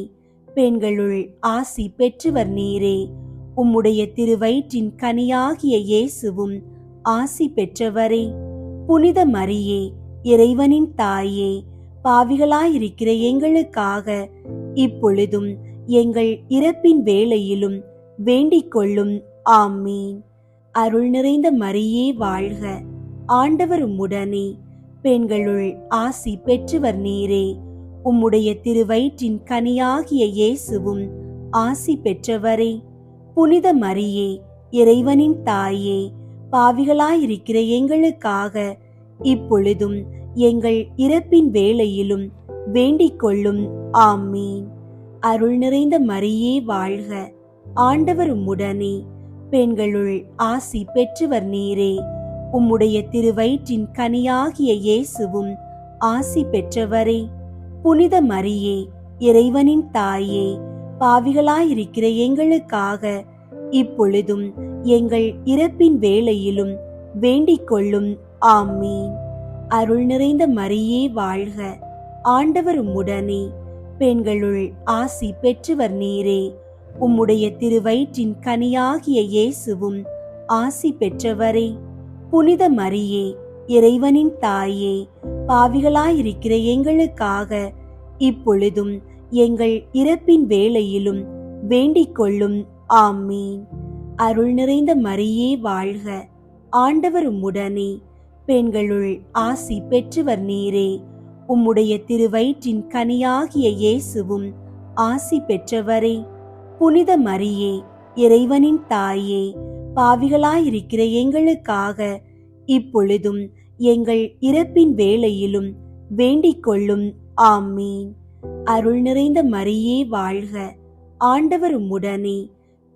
பெண்களுள் ஆசி பெற்றவர் நீரே. உம்முடைய திருவயிற்றின் கனியாகிய இயேசுவும் ஆசி பெற்றவரே. புனித மரியே, இறைவனின் தாயே, பாவிகளாயிருக்கிற எங்களுக்காக இப்பொழுதும் எங்கள் இறப்பின் வேளையிலும் வேண்டிக் கொள்ளும். ஆமீன். அருள் நிறைந்த மரியே வாழ்க. ஆண்டவர் உம்முடனே, பெண்களுள் ஆசி பெற்றவர் நீரே. உம்முடைய திருவயிற்றின் கனியாகிய இயேசுவும் ஆசி பெற்றவரே. புனித மரியே, இறைவனின் தாயே, பாவிகளாயிருக்கிற எங்களுக்காக இப்பொழுதும் எங்கள் இறப்பின் வேளையிலும் வேண்டிக் கொள்ளும். ஆமீன். அருள் நிறைந்த மரியே வாழ்க. ஆண்டவர் உம்முடனே, பெண்களுள் ஆசி பெற்றவர் நீரே. உம்முடைய திருவயிற்றின் கனியாகிய இயேசுவும் ஆசி பெற்றவரே. புனித மரியே, இறைவனின் தாயே, பாவிகளாயிருக்கிற எங்களுக்காக இப்பொழுதும் எங்கள் இறப்பின் வேளையிலும் வேண்டிக் கொள்ளும். ஆமீன். அருள் நிறைந்த மரியே வாழ்க. ஆண்டவர் உம்முடனே, பெண்களுள் ஆசி பெற்றவர் நீரே. உம்முடைய திருவயிற்றின் கனியாகிய இயேசுவும் ஆசி பெற்றவரே. புனித மரியே, இறைவனின் தாயே, பாவிகளாயிருக்கிற எங்களுக்காக இப்பொழுதும் எங்கள் இறப்பின் வேளையிலும் வேண்டிக் கொள்ளும். ஆமீன். அருள் நிறைந்த மரியே வாழ்க. ஆண்டவர் உம்முடனே, பெண்களுள் ஆசி பெற்றவர் நீரே. உம்முடைய திருவயிற்றின் கனியாகிய இயேசுவும் ஆசி பெற்றவரே. புனித மரியே, இறைவனின் தாயே, பாவிகளாயிருக்கிற எங்களுக்காக இப்பொழுதும் எங்கள் இறப்பின் வேளையிலும் வேண்டிக் கொள்ளும். ஆமீன். அருள் நிறைந்த மரியே வாழ்க. ஆண்டவர் உம்முடனே,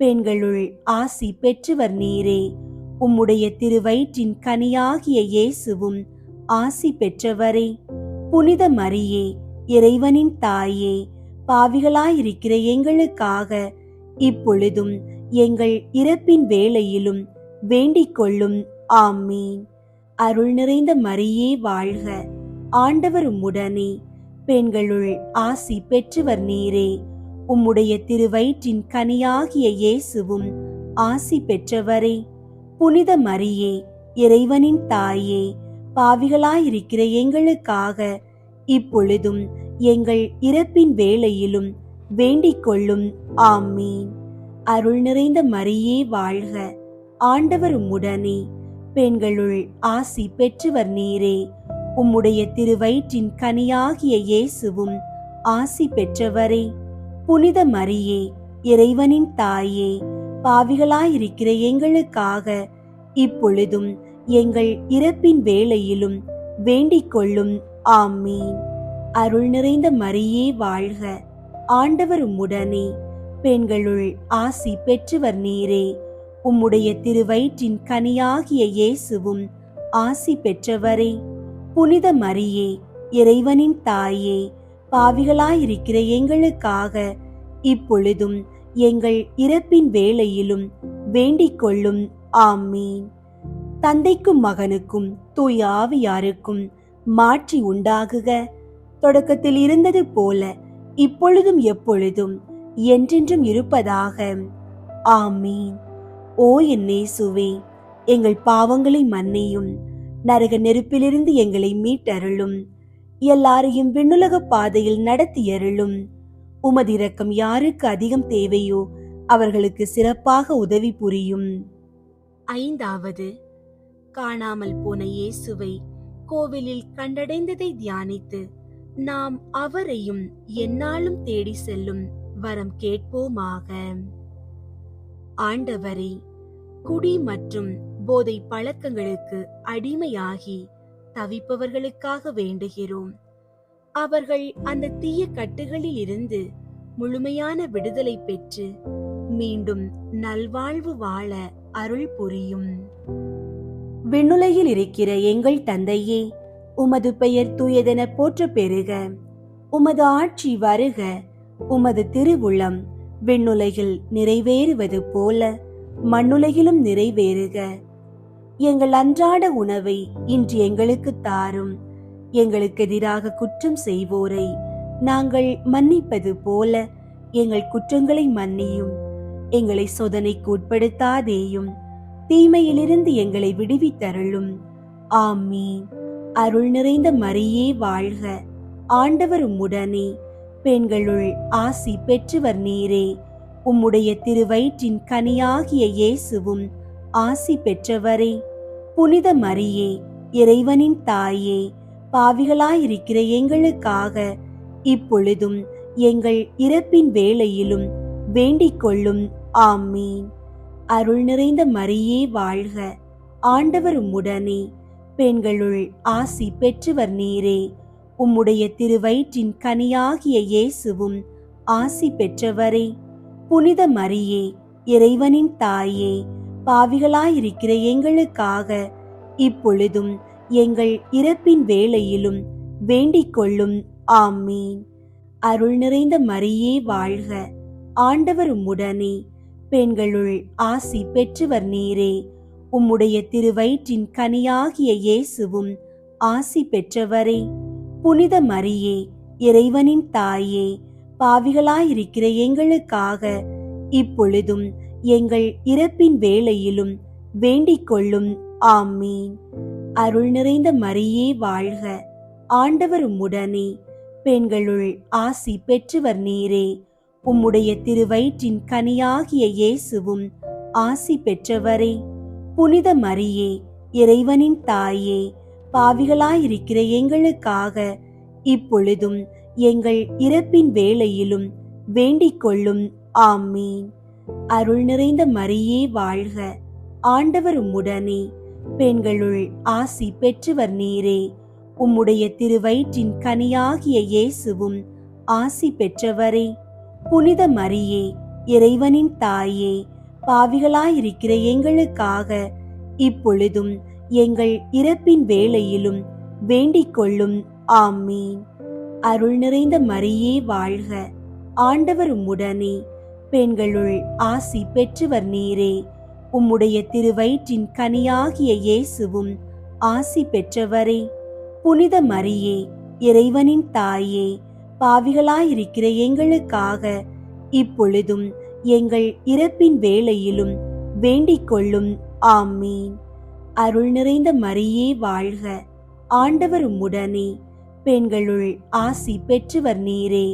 பெண்களுள் ஆசி பெற்றவர் நீரே. உம்முடைய திருவயிற்றின் கனியாகிய இயேசுவும் ஆசி பெற்றவரே. புனித மரியே, இறைவனின் தாயே, பாவிகளாயிருக்கிற எங்களுக்காக இப்பொழுதும் எங்கள் இறப்பின் வேளையிலும் வேண்டிக் கொள்ளும். ஆமீன். அருள் நிறைந்த மரியே வாழ்க. ஆண்டவர் உம்முடனே, பெண்களுள் ஆசி பெற்றவர் நீரே. உம்முடைய திருவயிற்றின் கனியாகிய இயேசுவும் ஆசி பெற்றவரே. புனித மரியே, இறைவனின் தாயே, பாவிகளாயிருக்கிற எங்களுக்காக இப்பொழுதும் எங்கள் இறப்பின் வேளையிலும் வேண்டிக் கொள்ளும். ஆமீன். அருள் நிறைந்த மரியே வாழ்க, ஆண்டவர் உம்முடனே, பெண்களுள் ஆசி பெற்றவர் நீரே. உம்முடைய திருவயிற்றின் கனியாகிய இயேசுவும் ஆசி பெற்றவரே. புனித மரியே, இறைவனின் தாயே, பாவிகளாயிருக்கிற எங்களுக்காக இப்பொழுதும் எங்கள் இறப்பின் வேளையிலும் வேண்டிக் கொள்ளும். ஆமீன். அருள் நிறைந்த மரியே வாழ்க, ஆண்டவர் உம்முடனே, பெண்களுள் ஆசி பெற்றவர் நீரே. உம்முடைய திருவயிற்றின் கனியாகிய இயேசுவும் ஆசி பெற்றவரே. புனித மரியே, இறைவனின் தாயே, பாவிகளாயிருக்கிற எங்களுக்காக இப்பொழுதும் எங்கள் இறப்பின் வேளையிலும் வேண்டிக் கொள்ளும். ஆமீன். தந்தைக்கும் மகனுக்கும் தூய ஆவியாருக்கும் மாட்சி உண்டாகுக. தொடக்கத்தில் இருந்தது போல இப்பொழுதும் எப்பொழுதும் என்றென்றும் இருப்பதாக. ஆமீன். ஓ என் இயேசுவே, எங்கள் பாவங்களை மன்னியும், நரக நெருப்பிலிருந்து எங்களை மீட்டருளும், எல்லாரையும் விண்ணுலக பாதையில் நடத்தியருளும். உமது இரக்கம் யாருக்கு அதிகம் தேவையோ அவர்களுக்கு சிறப்பாக உதவி புரியும். ஐந்தாவது, காணாமல் போன இயேசுவை கோவிலில் கண்டடைந்ததை தியானித்து நாம் அவரையும் எந்நாளும் தேடி செல்லும் வரம் கேட்போமாக. ஆண்டவரே, குடி மற்றும் போதை பழக்கங்களுக்கு அடிமையாகி தவிப்பவர்களுக்காக வேண்டுகிறோம். அவர்கள் அந்த தீய கட்டுகளில் இருந்து முழுமையான விடுதலை பெற்று மீண்டும் நல்வாழ்வு வாழ அருள் புரியும். விண்ணுலகில் இருக்கிற எங்கள் தந்தையே, உமது பெயர் தூயதென போற்ற பெறுக. உமது ஆட்சி வருக. உமது திருவுளம் விண்ணுலகில் நிறைவேறுவது போல மண்ணுலகிலும் நிறைவேறுக. எங்கள் அன்றாட உணவை இன்று எங்களுக்கு தாரும். எங்களுக்கு எதிராக குற்றம் செய்வோரை நாங்கள் மன்னிப்பது போல எங்கள் குற்றங்களை மன்னியும். எங்களை சோதனைக்கு உட்படுத்தாதேயும், தீமையிலிருந்து எங்களை விடுவித்தருளும். ஆமீன். அருள் நிறைந்த மரியே வாழ்க, ஆண்டவர் உம்முடனே, பெண்களுள் ஆசி பெற்றவர் நீரே. உம்முடைய திருவயிற்றின் கனியாகிய இயேசுவும் ஆசி பெற்றவரே. புனித மரியே, இறைவனின் தாயே, பாவிகளாயிருக்கிற எங்களுக்காக இப்பொழுதும் எங்கள் இறப்பின் வேளையிலும் வேண்டிக் கொள்ளும். ஆமீன். அருள் நிறைந்த மரியே வாழ்க, ஆண்டவர் உம்முடனே, பெண்களுள் ஆசி பெற்றவர் நீரே. உம்முடைய திருவயிற்றின் கனியாகிய இயேசுவும் ஆசி பெற்றவரே. புனித மரியே, இறைவனின் தாயே, பாவிகளாயிருக்கிற எங்களுக்காக இப்பொழுதும் எங்கள் இறப்பின் வேளையிலும் வேண்டிக் கொள்ளும். ஆமீன். அருள் நிறைந்த மரியே வாழ்க, ஆண்டவர் உம்முடனே, பெண்களுள் ஆசி பெற்றவர் நீரே. உம்முடைய திருவயிற்றின் கனியாகிய இயேசுவும் ஆசி பெற்றவரே. புனித மரியே, இறைவனின் தாயே, பாவிகளாயிருக்கிற எங்களுக்காக இப்பொழுதும் எங்கள் இறப்பின் வேளையிலும் வேண்டிக் கொள்ளும். ஆமீன். அருள் நிறைந்த மரியே வாழ்க, ஆண்டவர் உம்முடனே, பெண்களுள் ஆசி பெற்றவர் நீரே. உம்முடைய திருவயிற்றின் கனியாகிய இயேசுவும் ஆசி பெற்றவரே. புனித மரியே, இறைவனின் தாயே, பாவிகளாயிருக்கிற எங்களுக்காக இப்பொழுதும் எங்கள் இறப்பின் வேளையிலும் வேண்டிக் கொள்ளும். ஆமீன். அருள் நிறைந்த மரியே வாழ்க, ஆண்டவர் உம்முடனே, பெண்களுள் ஆசி பெற்றவர் நீரே. உம்முடைய திருவயிற்றின் கனியாகிய இயேசுவும் ஆசி பெற்றவரே. புனித மரியே, இறைவனின் தாயே, பாவிகளாயிருக்கிற எங்களுக்காக இப்பொழுதும் எங்கள் இறப்பின் வேளையிலும் வேண்டிக் கொள்ளும். ஆமீன். அருள் நிறைந்த மரியே வாழ்க, ஆண்டவர் உம்முடனே, பெண்களுள் ஆசி பெற்றவர் நீரே. உம்முடைய திருவயிற்றின் கனியாகிய இயேசுவும் ஆசி பெற்றவரே. புனித மரியே, இறைவனின் தாயே, பாவிகளாயிருக்கிற எங்களுக்காக இப்பொழுதும் எங்கள் இறப்பின் வேளையிலும் வேண்டிக் கொள்ளும். ஆமீன். அருள் நிறைந்த மரியே வாழ்க, ஆண்டவர் உம்முடனே, பெண்களுள் ஆசி பெற்றவர் நீரே.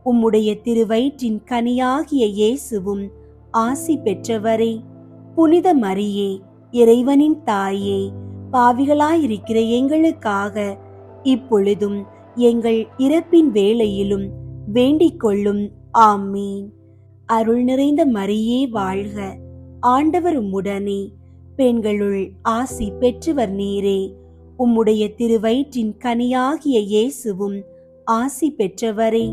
உம்முடைய திருவயிற்றின் கனியாகிய இயேசுவும் ஆசி பெற்றவரே. புனித மரியே, இறைவனின் தாயே, பாவிகளாயிருக்கிற எங்களுக்காக இப்பொழுதும் எங்கள் இறப்பின் வேளையிலும் வேண்டிக் கொள்ளும். ஆமீன். அருள் நிறைந்த மரியே வாழ்க, ஆண்டவர் உம்முடனே, பெண்களுள் ஆசி பெற்றவர் நீரே. உம்முடைய திருவயிற்றின் கனியாகிய இயேசுவும் ஆசி பெற்றவரே.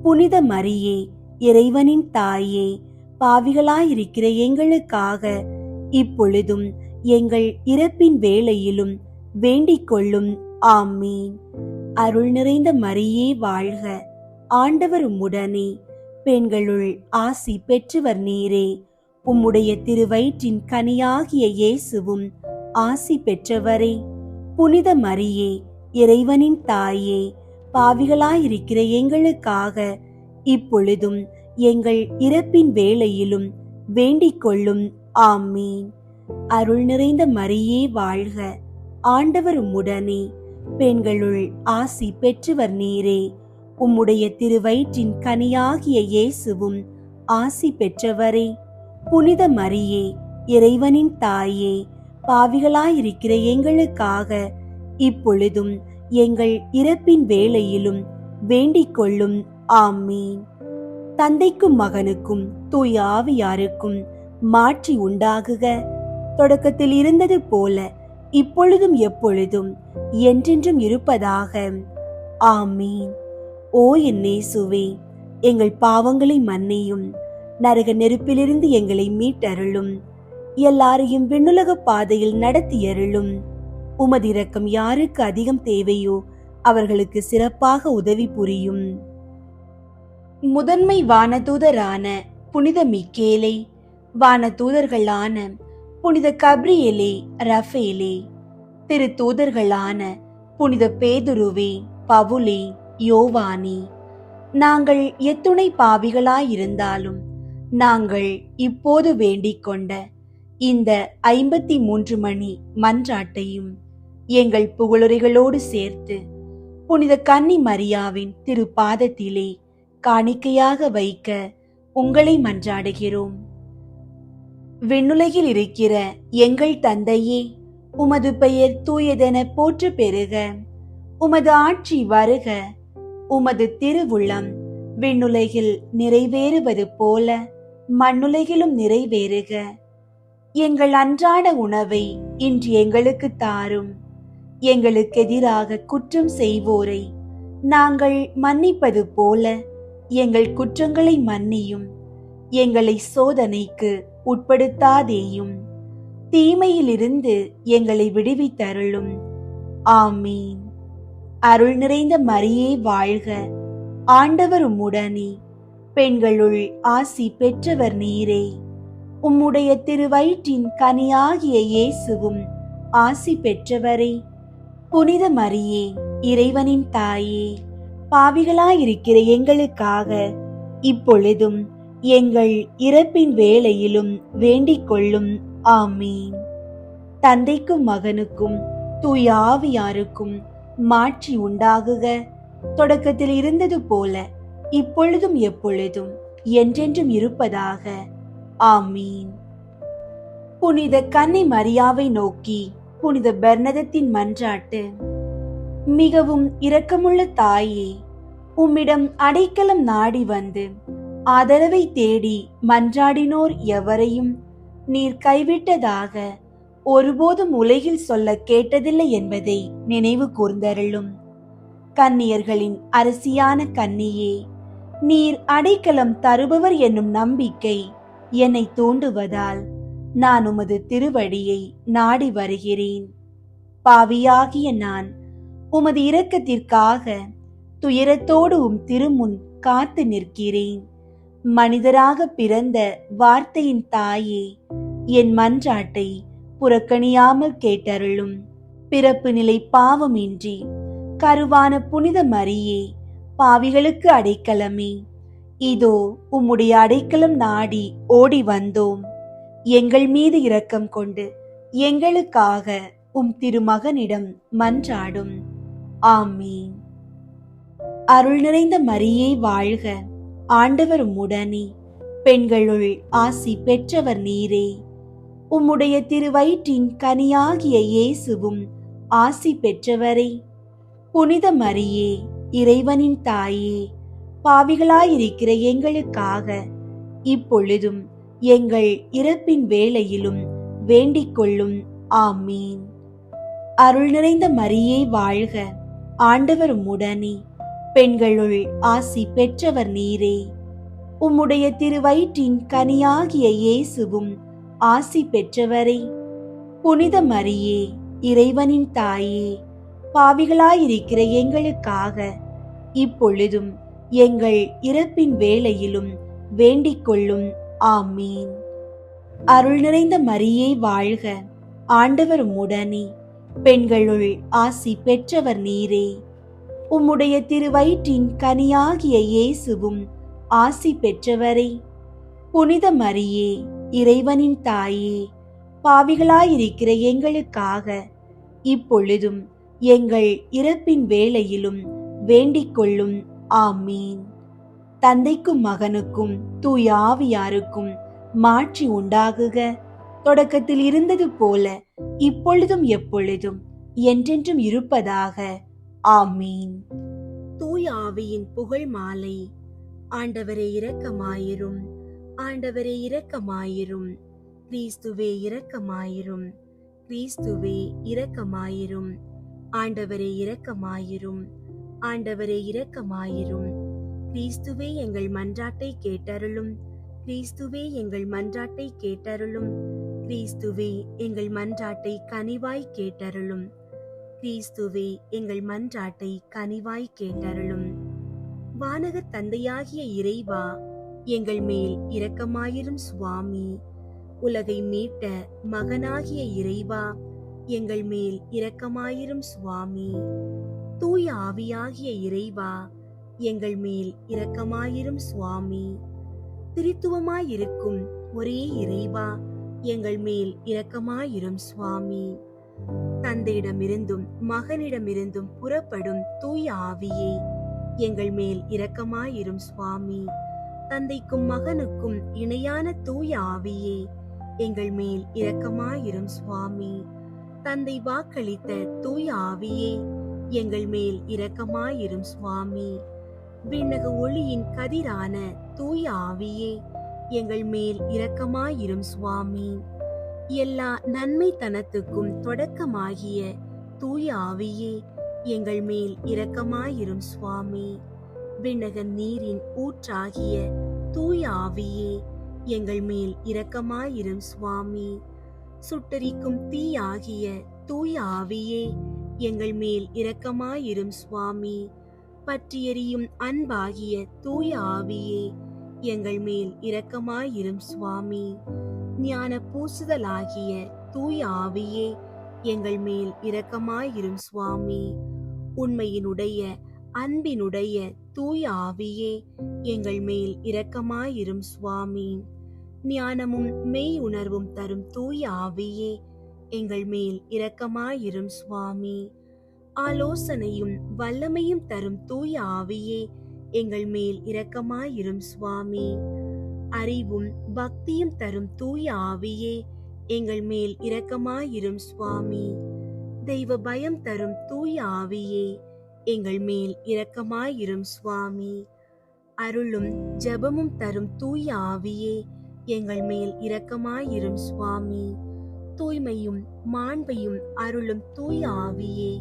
புனித மரியே, இறைவனின் தாயே, பாவிகளாயிருக்கிற எங்களுக்காக இப்பொழுதும் எங்கள் இறப்பின் வேளையிலும் வேண்டிக் கொள்ளும். ஆமீன். அருள் நிறைந்த மரியே வாழ்க, ஆண்டவர் உம்முடனே, பெண்களுள் ஆசி பெற்றவர் நீரே. உம்முடைய திருவயிற்றின் கனியாகிய இயேசுவும் ஆசி பெற்றவரே. புனித மரியே, இறைவனின் தாயே, பாவிகளாயிருக்கிற எங்களுக்காக இப்பொழுதும் எங்கள் இறப்பின் வேளையிலும் வேண்டிக் கொள்ளும். ஆமீன். அருள் நிறைந்த மரியே வாழ்க, ஆண்டவர் உம்முடனே, பெண்களுள் ஆசி பெற்றவர் நீரே. உம்முடைய திருவயிற்றின் கனியாகிய இயேசுவும் ஆசி பெற்றவரே. புனித மரியே, இறைவனின் தாயே, பாவிகளாயிருக்கிற எங்களுக்காக இப்பொழுதும் எங்கள் இறப்பின் வேளையிலும் வேண்டிக் கொள்ளும். ஆமீன். தந்தைக்கும் மகனுக்கும் தூய ஆவியாருக்கும் மாற்றி உண்டாகுக. தொடக்கத்தில் இருந்தது போல இப்பொழுதும் எப்பொழுதும் என்றென்றும் இருப்பதாக. ஆமீன். ஓ என் இயேசுவே, எங்கள் பாவங்களை மன்னியும், நரக நெருப்பிலிருந்து எங்களை மீட்டருளும், எல்லாரையும் விண்ணுலக பாதையில் நடத்தியருளும். உமது இரக்கம் யாருக்கு அதிகம் தேவையோ அவர்களுக்கு சிறப்பாக உதவி புரியும். முதன்மை வானதூதரான புனித மிக்கேலே, வானதூதர்களான புனித கப்ரியேலே, ரஃபேலே, திரு தூதர்களான புனித பேதுருவே, பவுலே, யோவானே, நாங்கள் எத்துணை பாவிகளாயிருந்தாலும் நாங்கள் இப்போது வேண்டிக் கொண்ட இந்த 53 மணி மன்றாட்டையும் எங்கள் புகழுரைகளோடு சேர்த்து புனித கன்னி மரியாவின் திரு பாதத்திலே காணிக்கையாக வைக்க உங்களை மன்றாடுகிறோம். விண்ணுலகில் இருக்கிற எங்கள் தந்தையே, உமது பெயர் தூயதென போற்று பெறுக. உமது ஆட்சி வருக. உமது திருவுள்ளம் விண்ணுலகில் நிறைவேறுவது போல மண்ணுலகிலும் நிறைவேறுக. எங்கள் அன்றாட உணவை இன்று எங்களுக்கு தாரும். எங்களுக்கு எதிராக குற்றம் செய்வோரை நாங்கள் மன்னிப்பது போல எங்கள் குற்றங்களை மன்னியும். எங்களை சோதனைக்கு உட்படுத்தாதேயும், தீமையிலிருந்து எங்களை விடுவித்தருளும். ஆமீன். அருள் நிறைந்த மரியே வாழ்க, ஆண்டவர் உம்முடனே, பெண்களுள் ஆசி பெற்றவர் நீரே. உம்முடைய திருவயிற்றின் கனியாகிய இயேசுவும் ஆசி பெற்றவரே. புனித மரியே, இறைவனின் தாயே, பாவிகளாயிருக்கிற எங்களுக்காக இப்பொழுதும் எங்கள் இறப்பின் வேளையிலும் வேண்டிக் கொள்ளும். ஆமீன். தந்தைக்கும் மகனுக்கும் தூய ஆவியாருக்கும் மாற்றி உண்டாகுக. தொடக்கத்தில் இருந்தது போல இப்பொழுதும் எப்பொழுதும் என்றென்றும் இருப்பதாக. ஆமீன். புனித கன்னி மரியாவை நோக்கி புனித பெர்னதத்தின் மன்றாட்டு. மிகவும் இரக்கமுள்ள தாயே, உம்மிடம் அடைக்கலம் நாடி வந்து ஆதரவை தேடி மன்றாடினோர் எவரையும் நீர் கைவிட்டதாக ஒருபோதும் உலகில் சொல்ல கேட்டதில்லை என்பதை நினைவு கூர்ந்தருளும். கன்னியர்களின் அரசியான கன்னியே, நீர் அடைக்கலம் தருபவர் என்னும் நம்பிக்கை என்னை தூண்டுவதால் நான் உமது திருவடியை நாடி வருகிறேன். பாவியாகிய நான் உமது இரக்கத்திற்காக துயரத்தோடு திருமுன் காத்து நிற்கிறேன். மனிதராக பிறந்த வார்த்தையின் தாயே, என் மன்றாட்டை புறக்கணியாமல் கேட்டருளும். பிறப்பு நிலை பாவமின்றி கருவான புனித மரியே, பாவிகளுக்கு அடைக்கலமே, இதோ உம்முடைய அடைக்கலம் நாடி ஓடி வந்தோம். எங்கள் மீது இரக்கம் கொண்டு எங்களுக்காக திருமகனிடம் மன்றாடும். ஆமீன். அருள் நிறைந்த மரியே வாழ்க, ஆண்டவர் உம்முடனே, பெண்களுள் ஆசி பெற்றவர் நீரே. உம்முடைய திருவயிற்றின் கனியாகிய இயேசுவும் ஆசி பெற்றவரே. புனித மரியே, இறைவனின் தாயே, பாவிகளாயிருக்கிற எங்களுக்காக இப்பொழுதும் எங்கள் இறப்பின் வேளையிலும் வேண்டிக் கொள்ளும். ஆமீன். அருள் நிறைந்த மரியே வாழ்க, ஆண்டவர் உம்முடனே, பெண்களுள் ஆசி பெற்றவர் நீரே. உம்முடைய திருவயிற்றின் கனியாகிய இயேசுவும் ஆசி பெற்றவரே. புனித மரியே, இறைவனின் தாயே, பாவிகளாயிருக்கிற எங்களுக்காக இப்பொழுதும் எங்கள் இறப்பின் வேளையிலும் வேண்டிக் கொள்ளும். ஆமீன். அருள் நிறைந்த மரியே வாழ்க, ஆண்டவர் உம்முடனே, பெண்களுள் ஆசி பெற்றவர் நீரே. உம்முடைய திருவயிற்றின் கனியாகிய இயேசுவும் ஆசி பெற்றவரே. புனித மரியே, இறைவனின் தாயே, பாவிகளாயிருக்கிற எங்களுக்காக இப்பொழுதும் எங்கள் இறப்பின் வேளையிலும் வேண்டிக் கொள்ளும். ஆமீன். தந்தைக்கும் மகனுக்கும் தூய ஆவியாருக்கும் மாட்சி உண்டாகுக. தொடக்கத்தில் இருந்தது போல இப்பொழுதும் எப்பொழுதும் என்றென்றும் இருப்பதாக. ஆமீன். தூய ஆவியின் புகழ் மாலை. ஆண்டவரே இரக்கமாயிரும், ஆண்டவரே இரக்கமாயிரும், கிறிஸ்துவே இரக்கமாயிரும், கிறிஸ்துவே இரக்கமாயிரும், ஆண்டவரே இரக்கமாயிரும், ஆண்டவரே இரக்கமாயிரும், கிறிஸ்துவே எங்கள் மன்றாட்டை கேட்டருளும், கிறிஸ்துவே எங்கள் மன்றாட்டை கேட்டருளும், கிறிஸ்துவே எங்கள் மன்றாட்டை கனிவாய் கேட்டருளும், கிறிஸ்துவே எங்கள் மன்றாட்டை கனிவாய் கேட்டருளும். வானக தந்தையாகிய இறைவா, எங்கள் மேல் இரக்கமாயிரும் சுவாமி. உலகை மீட்ட மகனாகிய இறைவா, எங்கள் மேல் இரக்கமாயிரும் சுவாமி. தூய ஆவியாகிய இறைவா, எங்கள் மேல் இரக்கமாயிரும் சுவாமி. திரித்துவமாயிருக்கும் ஒரே இறைவா, எங்கள் மேல் இரக்கமாயிரும் சுவாமி. தந்தையிடமிருந்தும் மகனிடமிருந்தும் புறப்படும் தூய ஆவியே, எங்கள் மேல் இரக்கமாயிரும் சுவாமி. தந்தைக்கும் மகனுக்கும் இணையான தூய ஆவியே, எங்கள் மேல் இரக்கமாயிரும் சுவாமி. தந்தை வாக்களித்த தூய ஆவியே, எங்கள் மேல் இரக்கமாயிரும் சுவாமி. விண்ணக ஒளியின் கதிரான தூய ஆவியே, எங்கள் மேல் இரக்கமாயிரும் சுவாமி. எல்லா நன்மைத்தனத்துக்கும் தொடக்கமாகிய தூய ஆவியே, எங்கள் மேல் இரக்கமாயிரும் சுவாமி. விண்ணக நீரின் ஊற்றாகிய தூய ஆவியே, எங்கள் மேல் இரக்கமாயிரும் சுவாமி. சுட்டரிக்கும் தீயாகிய தூய ஆவியே, எங்கள் மேல் இரக்கமாயிரும் சுவாமி. பற்றியெரியும் அன்பாகிய தூய ஆவியே, எங்கள் மேல் இரக்கமாயிரும் சுவாமி. ஞான பூசுதலாகிய தூய ஆவியே, எங்கள் மேல் இரக்கமாயிரும் சுவாமி. உண்மையினுடைய அன்பினுடைய தூய ஆவியே, எங்கள் மேல் இரக்கமாயிரும் சுவாமி. ஞானமும் மெய் உணர்வும் தரும் தூய ஆவியே, எங்கள் மேல் இரக்கமாயிரும் சுவாமி. ஆலோசனையும் வல்லமையும் தரும் தூய ஆவியே, எங்கள் மேல் இரக்கமாயிரும் சுவாமி. அறிவும் பக்தியும் தரும் தூய ஆவியே, எங்கள் மேல் இரக்கமாயிரும் சுவாமி. தெய்வ பயம் தரும் தூய ஆவியே, எங்கள் மேல் இரக்கமாயிரும் சுவாமி. அருளும் ஜெபமும் தரும் தூய ஆவியே, எங்கள் மேல் இரக்கமாயிரும் சுவாமி. தூய்மையும் மாண்பையும் அருளும் தூய ஆவியே,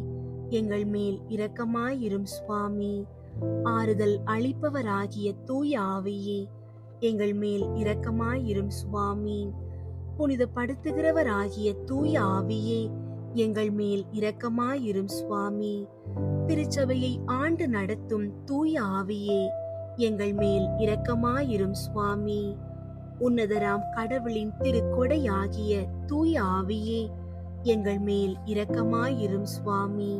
எங்கள் மேல் இரக்கமாயிரும் சுவாமி. ஆறுதல் அளிப்பவராகிய தூய ஆவியே, எங்கள் மேல் இரக்கமாயிரும் சுவாமி. புனிதப்படுத்துகிறவராகிய தூய ஆவியே, எங்கள் மேல் இரக்கமாயிரும் சுவாமி. திருச்சபையை ஆண்டு நடத்தும் தூய ஆவியே, எங்கள் மேல் இரக்கமாயிரும் சுவாமி. உன்னதராம் கடவுளின் திருக்கொடையாகிய தூய ஆவியே, எங்கள் மேல் இரக்கமாயிரும் சுவாமி.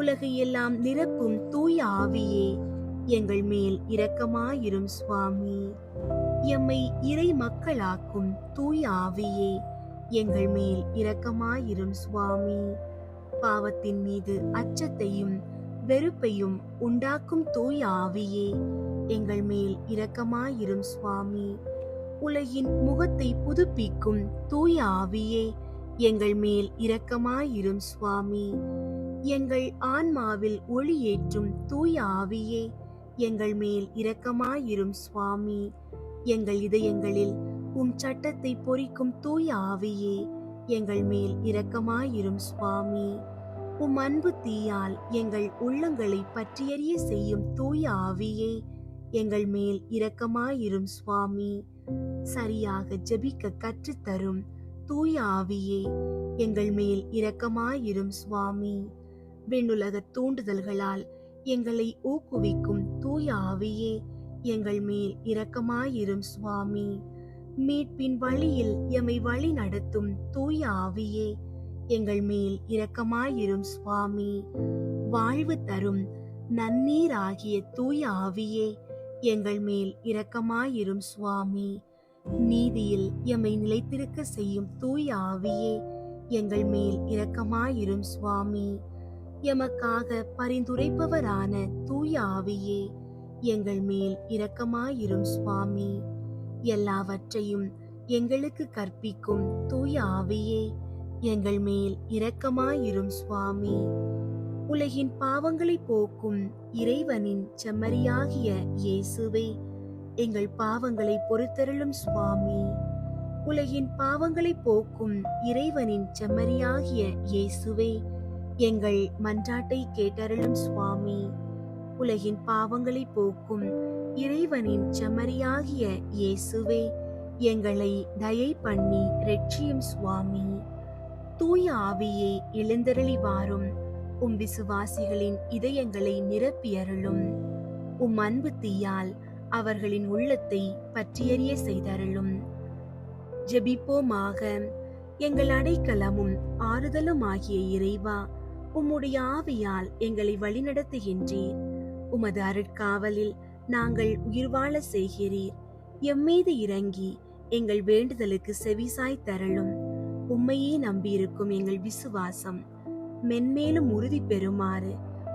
உலகையெல்லாம் நிரப்பும் தூய ஆவியே, எங்கள் மேல் இரக்கமாயிரும் சுவாமி. எம்மை இறை மக்களாக்கும் தூய ஆவியே, எங்கள் மேல் இரக்கமாயிரும் சுவாமி. பாவத்தின் மீது அச்சத்தையும் வெறுப்பையும் உண்டாக்கும் தூய ஆவியே, எங்கள் மேல் இரக்கமாயிரும் சுவாமி. உலகின் முகத்தை புதுப்பிக்கும் தூய ஆவியே, எங்கள் மேல் இரக்கமாயிரும் சுவாமி. எங்கள் ஆன்மாவில் ஒளியேற்றும் தூய ஆவியே, எங்கள் மேல் இரக்கமாயிரும் சுவாமி. எங்கள் இதயங்களில் சட்டத்தை பொறிக்கும் தூய ஆவியே, எங்கள் மேல் இரக்கமாயிரும் சுவாமி. அன்பு தீயால் எங்கள் உள்ளங்களை பற்றியறிய செய்யும் தூய ஆவியே, எங்கள் மேல் இரக்கமாயிரும் சுவாமி. சரியாக ஜெபிக்க கற்றுத்தரும் தூய ஆவியே, எங்கள் மேல் இரக்கமாயிரும் சுவாமி. விண்ணுலக தூண்டுதல்களால் எங்களை ஊக்குவிக்கும் தூய ஆவியே, எங்கள் மேல் இரக்கமாயிரும் சுவாமி. மீட்பின் வழியில் எம்மை வழி நடத்தும் தூய ஆவியே, எங்கள் மேல் இரக்கமாயிரும் சுவாமி. வாழ்வு தரும் நன்னீர் ஆகிய தூய ஆவியே, எங்கள் மேல் இரக்கமாயிரும் சுவாமி. நீதியில் எம்மை நிலைத்திருக்க செய்யும் தூய ஆவியே, எங்கள் மேல் இரக்கமாயிரும் சுவாமி. எமக்காக பரிந்துரைப்பவரான தூய ஆவியே, எங்கள் மேல் இரக்கமாயிரும் சுவாமி. எல்லாவற்றையும் எங்களுக்கு கற்பிக்கும் தூய ஆவியே, எங்கள் மேல் இரக்கமாயிரும் சுவாமி. உலகின் பாவங்களை போக்கும் இறைவனின் செம்மறியாகிய இயேசுவே, எங்கள் பாவங்களை பொறுத்தருளும் சுவாமி. உலகின் பாவங்களை போக்கும் இறைவனின் செம்மறியாகிய இயேசுவே, எங்கள் மன்றாட்டை கேட்டருளும் சுவாமி. உலகின் பாவங்களை போக்கும் இறைவனின் செம்மறியாகிய இயேசுவே, எங்களை தயை பண்ணி இரட்சியும் சுவாமி. தூய ஆவியே, எழுந்தருளி வாரும். விசுவாசிகளின் இதயங்களை நிரப்பியருளும். அன்பு தீயால் அவர்களின் உள்ளத்தை பற்றியறிய செய்தருளும். ஜெபிப்போமாக. எங்கள் அடைக்கலமும் ஆறுதலும் ஆகிய இறைவா, உம்முடைய ஆவியால் எங்களை வழிநடத்துகின்றீர். உமது அருட்காவலில் நாங்கள் உயிர் வாழ செய்கிறீர். எம்மீது இறங்கி எங்கள் வேண்டுதலுக்கு செவிசாய் தரலும். உம்மையே நம்பியிருக்கும் எங்கள் விசுவாசம் மென்மேலும் உறுதி பெறுமாறு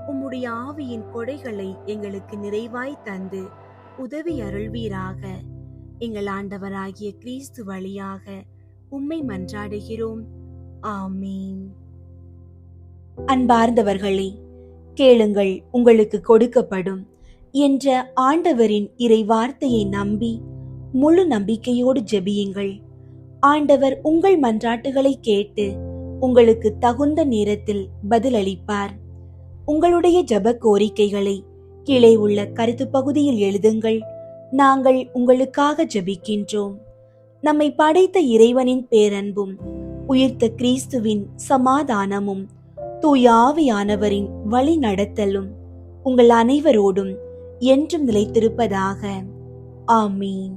உம்முடைய ஆவியின் கொடைகளை எங்களுக்கு நிறைவாய் தந்து உதவி அருள்வீராக. எங்கள் ஆண்டவராகிய கிறிஸ்து வழியாக உம்மை மன்றாடுகிறோம். ஆமீன். அன்பார்ந்தவர்களே, கேளுங்கள் உங்களுக்கு கொடுக்கப்படும் என்ற ஆண்டவரின் இறை வார்த்தையை நம்பி முழு நம்பிக்கையோடு ஜெபியுங்கள். ஆண்டவர் உங்கள் மன்றாட்டுகளை கேட்டு உங்களுக்கு தகுந்த நேரத்தில் பதிலளிப்பார். உங்களுடைய ஜெப கோரிக்கைகளை கீழே உள்ள கருத்து பகுதியில் எழுதுங்கள். நாங்கள் உங்களுக்காக ஜெபிக்கின்றோம். நம்மை படைத்த இறைவனின் பேரன்பும் உயிர்த்த கிறிஸ்துவின் சமாதானமும் தூய ஆவியானவரின் வழி நடத்தலும் உங்கள் அனைவரோடும் என்றும் நிலைத்திருப்பதாக. ஆமீன்.